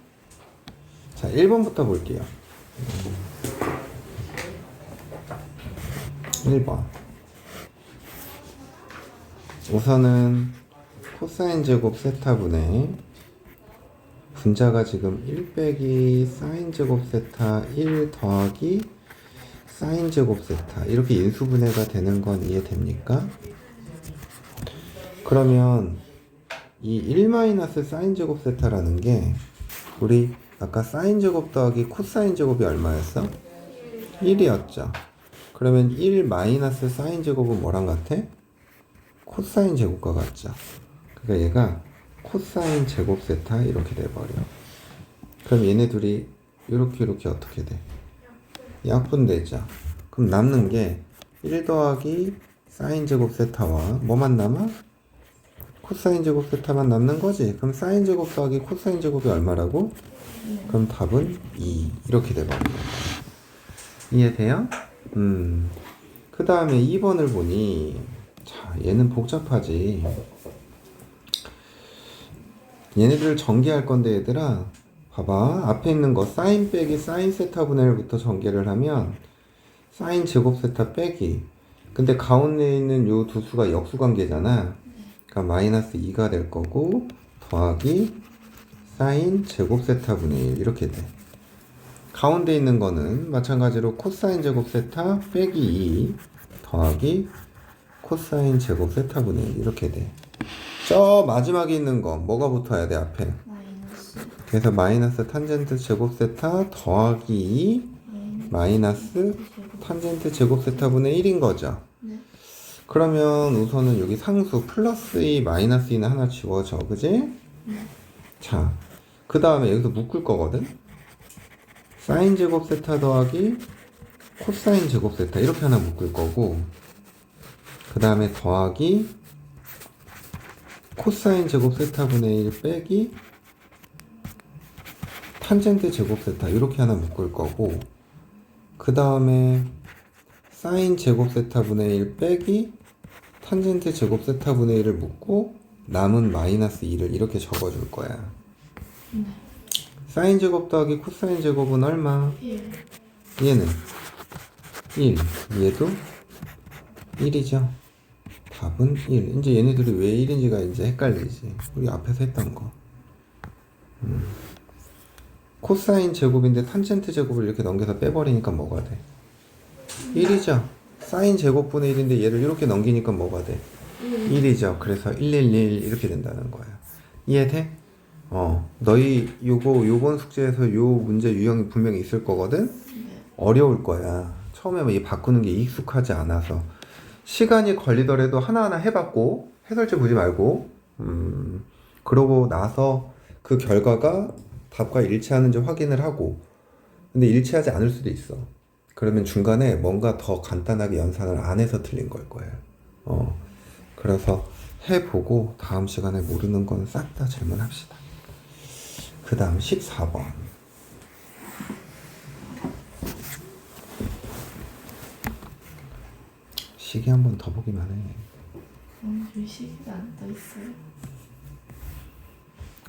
자, 1번부터 볼게요. 1번. 우선은 코사인 제곱 세타분의 분자가 지금 1 빼기 사인 제곱 세타 1 더하기 사인 제곱 세타 이렇게 인수분해가 되는 건 이해됩니까? 그러면 이 1 사인 제곱 세타라는 게 우리 아까 사인 제곱 더하기 코사인 제곱이 얼마였어? 1이었죠. 그러면 1 사인 제곱은 뭐랑 같아? 코사인 제곱과 같죠. 그러니까 얘가 코사인 제곱 세타 이렇게 돼버려. 그럼 얘네 둘이 이렇게 어떻게 돼? 약분되죠. 그럼 남는 게 1 더하기 사인 제곱 세타와 뭐만 남아? 코사인 제곱 세타만 남는 거지. 그럼 사인 제곱 더하기 코사인 제곱이 얼마라고? 그럼 답은 2 이렇게 돼버리는 거야. 이해돼요? 그 다음에 2번을 보니 자 얘는 복잡하지. 얘네들을 전개할 건데 얘들아 봐봐. 앞에 있는 거 사인 빼기 사인 세타 분의 1부터 전개를 하면 사인 제곱 세타 빼기, 근데 가운데 있는 요 두 수가 역수관계잖아. 그러니까 마이너스 2가 될 거고 더하기 사인 제곱 세타 분의 1 이렇게 돼. 가운데 있는 거는 마찬가지로 코사인 제곱 세타 빼기 2 더하기 코사인 제곱 세타 분의 1 이렇게 돼. 저 마지막에 있는 거 뭐가 붙어야 돼 앞에? 마이너스 그래서 마이너스 탄젠트 제곱 세타 더하기 2 마이너스 탄젠트 제곱 세타 분의 1인 거죠. 네. 그러면 우선은 여기 상수 플러스 2 마이너스 2는 하나 지워져, 그지? 네. 자, 그 다음에 여기서 묶을 거거든. 사인 제곱 세타 더하기 코사인 제곱 세타 이렇게 하나 묶을 거고, 그 다음에 더하기 코사인 제곱 세타 분의 1 빼기 탄젠트 제곱 세타 이렇게 하나 묶을 거고, 그 다음에 사인 제곱 세타 분의 1 빼기 탄젠트 제곱 세타 분의 1을 묶고 남은 마이너스 2를 이렇게 적어줄 거야. 네. 사인 제곱 더하기 코사인 제곱은 얼마? 1 얘는 1, 얘도 1이죠. 답은 1. 이제 얘네들이 왜 1인지가 이제 헷갈리지. 우리 앞에서 했던 거. 코사인 제곱인데 탄젠트 제곱을 이렇게 넘겨서 빼버리니까 뭐가 돼? 1이죠. 사인 제곱분의 1인데 얘를 이렇게 넘기니까 뭐가 돼? 1이죠. 그래서 111 이렇게 된다는 거야. 이해돼? 너희 요번 숙제에서 요 문제 유형이 분명히 있을 거거든? 네. 어려울 거야. 처음에 이 바꾸는 게 익숙하지 않아서. 시간이 걸리더라도 하나하나 해봤고, 해설지 보지 말고, 그러고 나서 그 결과가 답과 일치하는지 확인을 하고, 근데 일치하지 않을 수도 있어. 그러면 중간에 뭔가 더 간단하게 연산을 안 해서 틀린 걸 거예요. 그래서 해보고 다음 시간에 모르는 건 싹 다 질문합시다. 그 다음 14번. 시계 한 번 더 보기만 해. 여기 시계가 안 떠 있어요.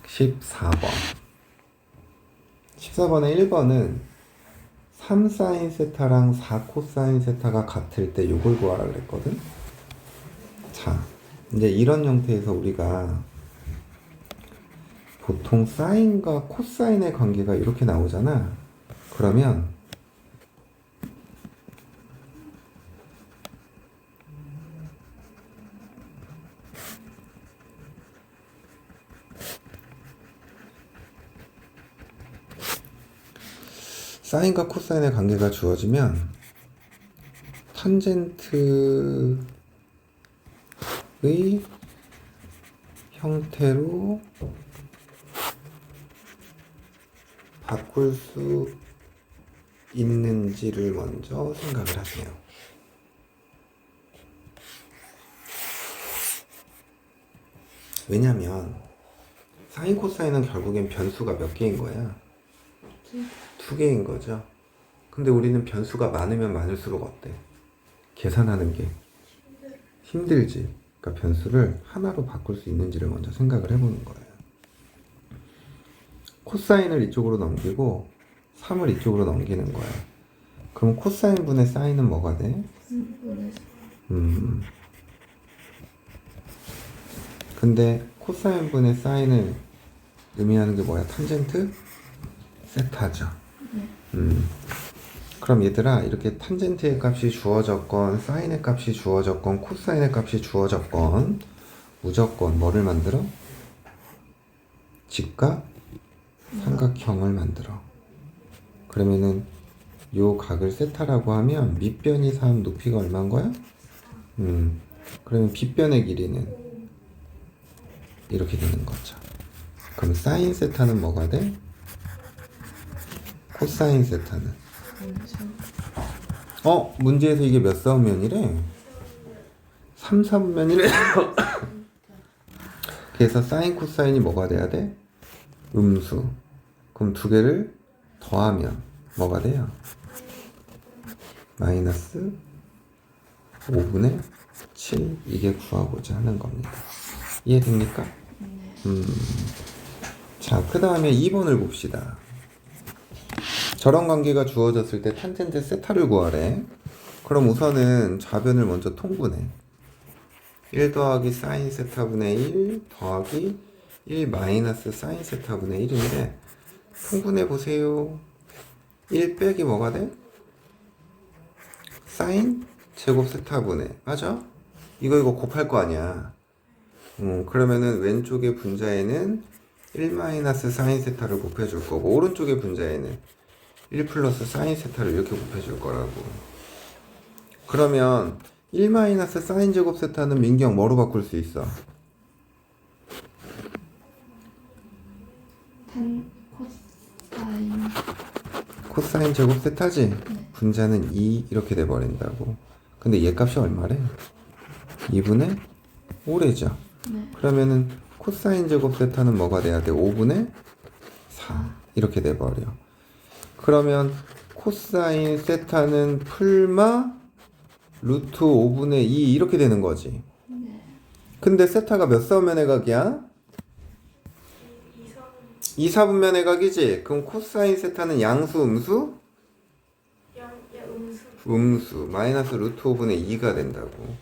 14번. 14번의 1번은 3사인 세타랑 4코사인 세타가 같을 때 요걸 구하라 그랬거든. 자, 이제 이런 형태에서 우리가 보통 사인과 코사인의 관계가 이렇게 나오잖아. 그러면 사인과 코사인의 관계가 주어지면 탄젠트의 형태로 바꿀 수 있는지를 먼저 생각을 하세요. 왜냐면 사인 코사인은 결국엔 변수가 몇 개인 거야? 두 개인 거죠. 근데 우리는 변수가 많으면 많을수록 어때? 계산하는 게 힘들지. 그러니까 변수를 하나로 바꿀 수 있는지를 먼저 생각을 해보는 거예요. 코사인을 이쪽으로 넘기고 3을 이쪽으로 넘기는 거야. 그럼 코사인 분의 사인은 뭐가 돼? 근데 코사인 분의 사인을 의미하는 게 뭐야? 탄젠트? 세타죠. 그럼 얘들아, 이렇게 탄젠트의 값이 주어졌건 사인의 값이 주어졌건 코사인의 값이 주어졌건 무조건 뭐를 만들어? 직각 삼각형을 만들어. 그러면은 요 각을 세타라고 하면 밑변이 3, 높이가 얼마인 거야? 그러면 빗변의 길이는 이렇게 되는 거죠. 그럼 사인 세타는 뭐가 돼? 코사인 세타는? 문제에서 이게 몇 사분면이래? 3, 4분면이래. 그래서 사인 코사인이 뭐가 돼야 돼? 음수. 그럼 두 개를 더하면 뭐가 돼요? 마이너스 5분의 7. 이게 구하고자 하는 겁니다. 이해됩니까? 자, 그 다음에 2번을 봅시다. 저런 관계가 주어졌을 때 탄젠트 세타를 구하래. 그럼 우선은 좌변을 먼저 통분해. 1 더하기 사인 세타분의 1 더하기 1 마이너스 사인 세타분의 1인데 통분해 보세요. 1 빼기 뭐가 돼? 사인 제곱 세타분의, 맞아? 이거 곱할 거 아니야. 그러면은 왼쪽의 분자에는 1 마이너스 사인 세타를 곱해줄 거고 오른쪽의 분자에는 1 플러스 사인 세타를 이렇게 곱해줄 거라고. 그러면 1 마이너스 사인 제곱 세타는 민경 뭐로 바꿀 수 있어? 탄 코사인. 코사인 제곱 세타지? 네. 분자는 2 이렇게 돼버린다고. 근데 얘 값이 얼마래? 2분의 5래죠. 네. 그러면은 코사인 제곱 세타는 뭐가 돼야 돼? 5분의 4 이렇게 돼버려. 그러면 코사인 세타는 풀마 루트 5분의 2 이렇게 되는 거지. 네. 근데 세타가 몇 사분면의 각이야? 2, 4분면의 각이지? 그럼 코사인 세타는 양수, 음수? 음수. 음수. 마이너스 루트 5분의 2가 된다고.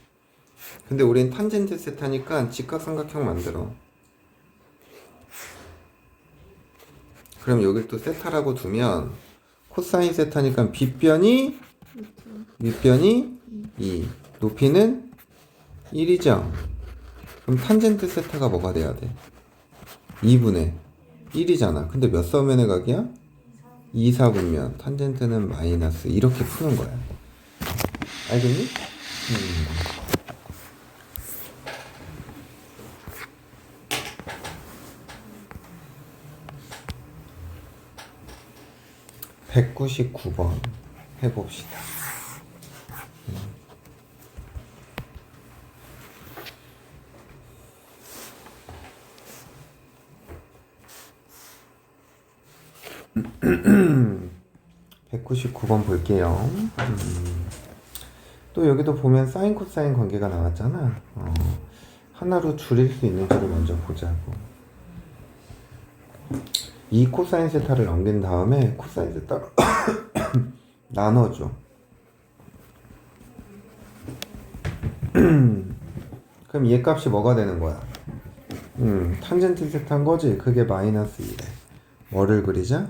근데 우린 탄젠트 세타니까 직각삼각형 만들어. 그럼 여길 또 세타라고 두면 코사인 세타니까 빗변이 윗변이 2, 높이는 1이죠. 그럼 탄젠트 세타가 뭐가 돼야 돼? 2분의 1이잖아. 근데 몇 사분면의 각이야? 2, 4분면. 탄젠트는 마이너스. 이렇게 푸는 거야. 알겠니? 199번 해봅시다. 음. 199번 볼게요. 또 여기도 보면 사인 코사인 관계가 나왔잖아. 하나로 줄일 수 있는지를 먼저 보자고. 이 코사인 세타를 넘긴 다음에 코사인 세타로 나눠줘. 그럼 얘 값이 뭐가 되는 거야? 탄젠트 세타인 거지? 그게 마이너스 2래. 뭐를 그리자?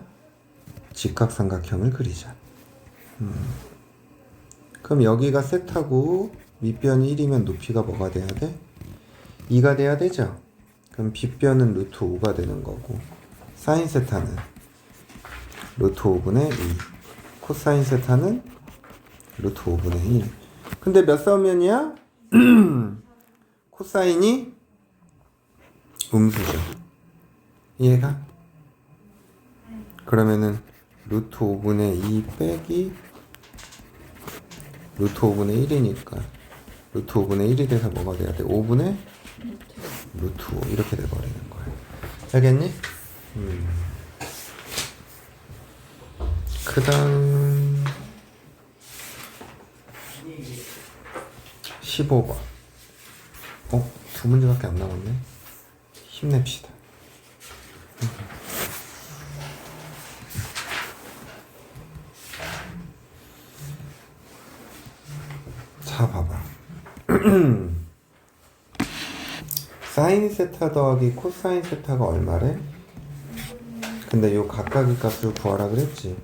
직각삼각형을 그리자. 그럼 여기가 세타고 밑변이 1이면 높이가 뭐가 돼야 돼? 2가 돼야 되죠? 그럼 빗변은 루트 5가 되는 거고 사인 세타는 루트 5분의 2, 코사인 세타는 루트 5분의 1. 근데 몇 사분면이야? 코사인이 음수죠. 이해가? 그러면은 루트 5분의 2 빼기 루트 5분의 1이니까 루트 5분의 1이 돼서 뭐가 돼야 돼? 5분의 루트 5 이렇게 돼버리는 거야. 알겠니? 그 다음 15번. 두 문제밖에 안 남았네. 힘냅시다. 자, 봐봐. 사인 세타 더하기 코사인 세타가 얼마래? 근데 요 각각의 값을 구하라 그랬지.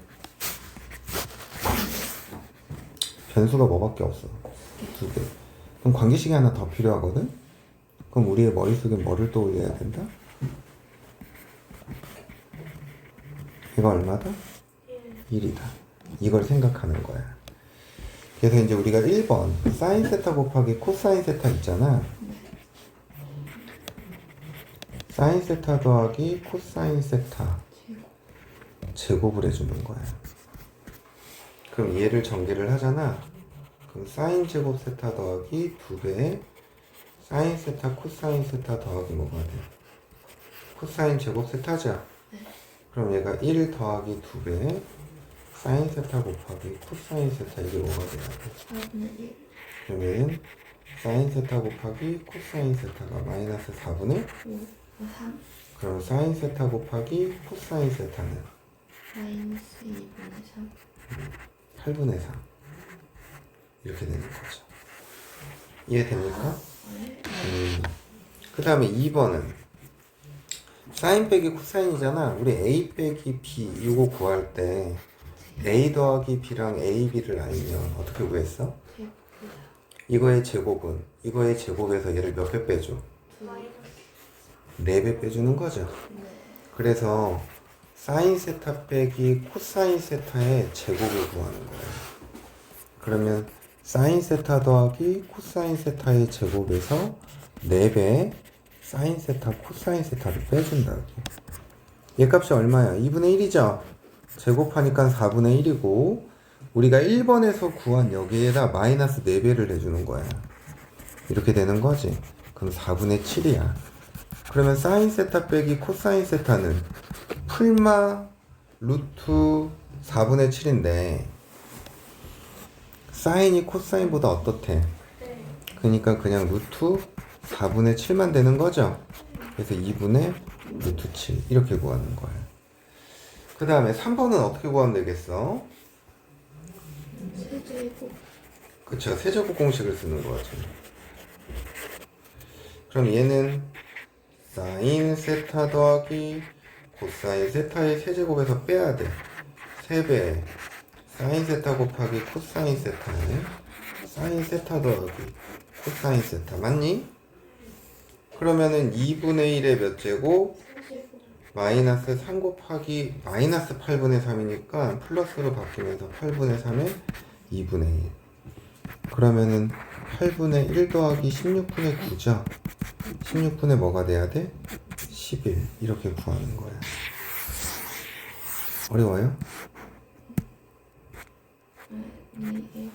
변수가 뭐밖에 없어? 2개. 그럼 관계식이 하나 더 필요하거든? 그럼 우리의 머릿속에 뭐를 떠올려야 된다? 얘가 얼마다? 1. 1이다. 이걸 생각하는 거야. 그래서 이제 우리가 1번 사인 세타 곱하기 코사인 세타 있잖아. 사인 세타 더하기 코사인 세타 제곱을 해주는 거야. 그럼 얘를 전개를 하잖아. 그럼 사인 제곱 세타 더하기 2배 사인 세타 코사인 세타 더하기 뭐가 돼? 코사인 제곱 세타죠? 그럼 얘가 1 더하기 2배 사인 세타 곱하기 코사인 세타 이게 뭐가 돼야 돼? 4분의 1. 그러면 사인 세타 곱하기 코사인 세타가 마이너스 4분의 5. 3. 그럼 사인 세타 곱하기 코사인 세타는 마이너스 2분의 3. 8분의 3 이렇게 되는 거죠. 이해됩니까? 네. 그 다음에 2번은 사인 빼기 코사인이잖아. 우리 A 빼기 B 이거 구할 때 A 더하기 B랑 A, B를 알면 어떻게 구했어? 제곱이다. 이거의 제곱은 이거의 제곱에서 얘를 몇 배 빼줘? 마이너스 4배 빼주는 거죠. 네. 그래서 사인 세타 빼기 코사인 세타의 제곱을 구하는 거예요. 그러면 사인 세타 더하기 코사인 세타의 제곱에서 4배 사인 세타 코사인 세타를 빼준다. 얘 값이 얼마야? 2분의 1이죠? 제곱하니까 4분의 1이고 우리가 1번에서 구한 여기에다 마이너스 4배를 해주는 거야. 이렇게 되는 거지. 그럼 4분의 7이야. 그러면 사인 세타 빼기 코사인 세타는 풀마 루트 4분의 7인데 사인이 코사인보다 어떻대? 네. 그러니까 그냥 루트 4분의 7만 되는 거죠. 그래서 2분의 루트 7 이렇게 구하는 거예요. 그 다음에 3번은 어떻게 구하면 되겠어? 세제곱. 그쵸, 세제곱 공식을 쓰는 거죠. 그럼 얘는 사인 세타 더하기 코사인 세타의 세제곱에서 빼야 돼. 3배 사인 세타 곱하기 코사인 세타는 사인 세타 더하기 코사인 세타 맞니? 그러면은 2분의 1의 몇 제곱? 세제곱. 마이너스 3 곱하기 마이너스 8분의 3이니까 플러스로 바뀌면서 8분의 3에 2분의 1 그러면은 8분의 1 더하기 16분의 9죠. 16분의 뭐가 돼야 돼? 11 이렇게 구하는 거야. 어려워요? 네.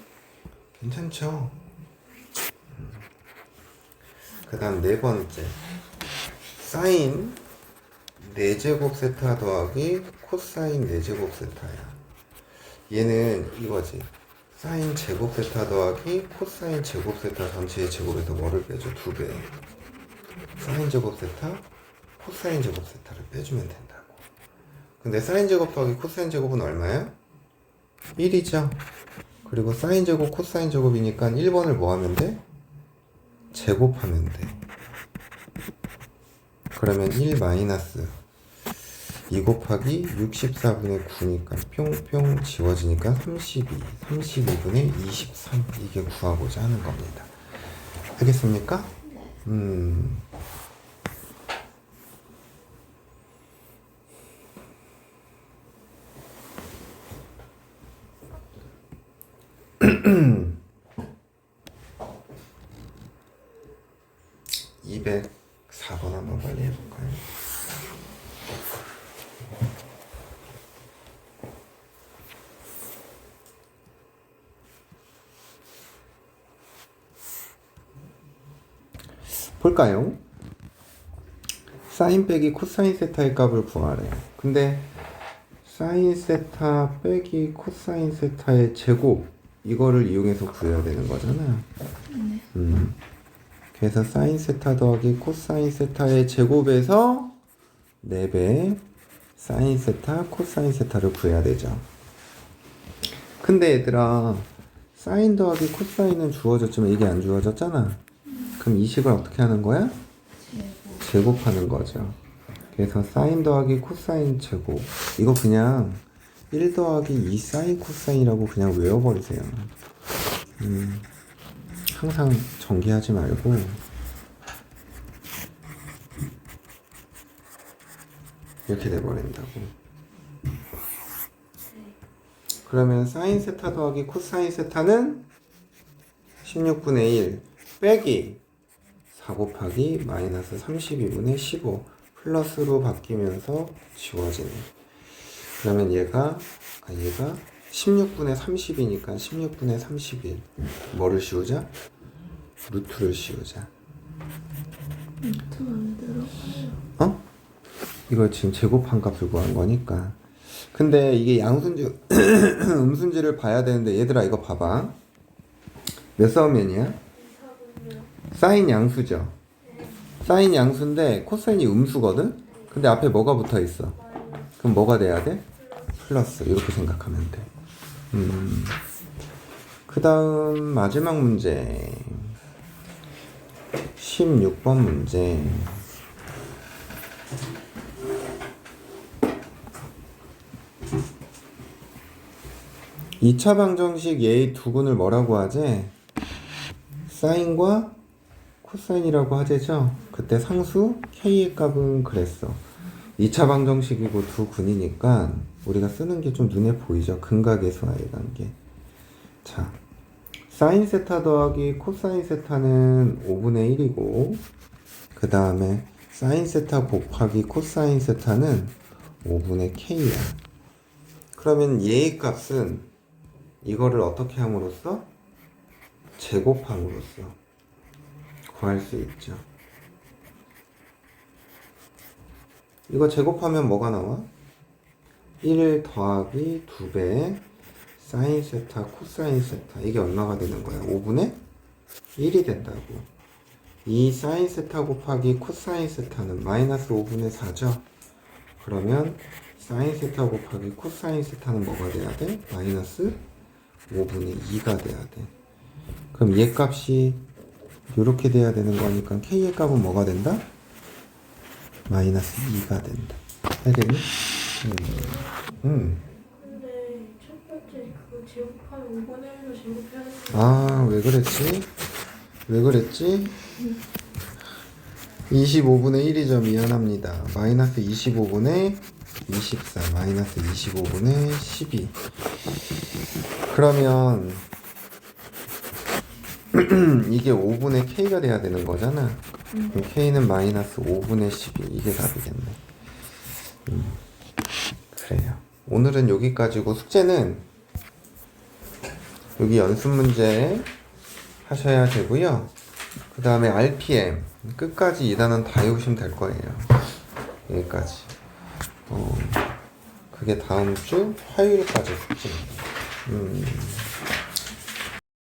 괜찮죠? 그 다음 네 번째 사인 4제곱 세타 더하기 코사인 4제곱 세타야. 얘는 이거지. 사인 제곱 세타 더하기 코사인 제곱 세타 전체의 제곱에서 뭐를 빼줘? 2배. 사인 제곱 세타, 코사인 제곱 세타를 빼주면 된다고. 근데 사인 제곱 더하기 코사인 제곱은 얼마야? 1이죠. 그리고 사인 제곱, 코사인 제곱이니까 1번을 뭐 하면 돼? 제곱하면 돼. 그러면 1 마이너스 2 곱하기 64분의 9니까 뿅뿅 지워지니까 32분의 23 이게 구하고자 하는 겁니다. 알겠습니까? (204번) 한번 빨리 해볼까요? 볼까요? 사인 빼기 코사인 세타의 값을 구하래. 근데 사인 세타 빼기 코사인 세타의 제곱 이거를 이용해서 구해야 되는 거잖아. 그래서 사인 세타 더하기 코사인 세타의 제곱에서 4배 사인 세타 코사인 세타를 구해야 되죠. 근데 얘들아 사인 더하기 코사인은 주어졌지만 이게 안 주어졌잖아. 그럼 이 식을 어떻게 하는 거야? 제곱하는 거죠. 그래서 사인 더하기 코사인 제곱 이거 그냥 1 더하기 2 사인 코사인이라고 그냥 외워버리세요. 항상 전개하지 말고 이렇게 돼버린다고. 그러면 사인 세타 더하기 코사인 세타는 16분의 1 빼기 4 곱하기 마이너스 32분의 15 플러스로 바뀌면서 지워지네. 그러면 얘가 16분의 30이니까 16분의 31 뭐를 씌우자? 루트를 씌우자. 루트가 왜 들어가요? 어? 이거 지금 제곱한 값을 구한 거니까. 근데 이게 양순지 음순지를 봐야 되는데 얘들아 이거 봐봐. 몇 사분면이야? 2사분면. 사인 양수죠. 사인 양수인데 코사인이 음수거든. 근데 앞에 뭐가 붙어 있어? 그럼 뭐가 돼야 돼? 플러스. 이렇게 생각하면 돼. 그 다음 마지막 문제 16번 문제. 이차 방정식 예의 두근을 뭐라고 하지? 사인과 코사인이라고 하재죠? 그때 상수 K의 값은 그랬어. 2차 방정식이고 두 근이니까 우리가 쓰는 게 좀 눈에 보이죠? 근각에서의 관계. 자, 사인 세타 더하기 코사인 세타는 5분의 1이고 그 다음에 사인 세타 곱하기 코사인 세타는 5분의 K야. 그러면 얘의 값은 이거를 어떻게 함으로써? 제곱함으로써 구할 수 있죠. 이거 제곱하면 뭐가 나와? 1 더하기 2배 사인 세타 코사인 세타 이게 얼마가 되는 거야? 5분의 1이 된다고. 이 사인 세타 곱하기 코사인 세타는 마이너스 5분의 4죠. 그러면 사인 세타 곱하기 코사인 세타는 뭐가 돼야 돼? 마이너스 5분의 2가 돼야 돼. 그럼 얘 값이 이렇게 돼야 되는 거니까 K의 값은 뭐가 된다? 마이너스 2가 된다. 알겠니? 근데 첫 번째 그거 제곱하면 5분의 1로 제곱해야 되는 거. 아, 왜 그랬지? 왜 그랬지? 25분의 1이죠. 미안합니다. 마이너스 25분의 24, 마이너스 25분의 12. 그러면 이게 5분의 K가 돼야 되는 거잖아. 그럼 K는 마이너스 5분의 12. 이게 답이겠네. 그래요. 오늘은 여기까지고 숙제는 여기 연습 문제 하셔야 되고요. 그 다음에 RPM 끝까지 2단원 다 외우시면 될 거예요. 여기까지. 그게 다음 주 화요일까지 숙제입니다.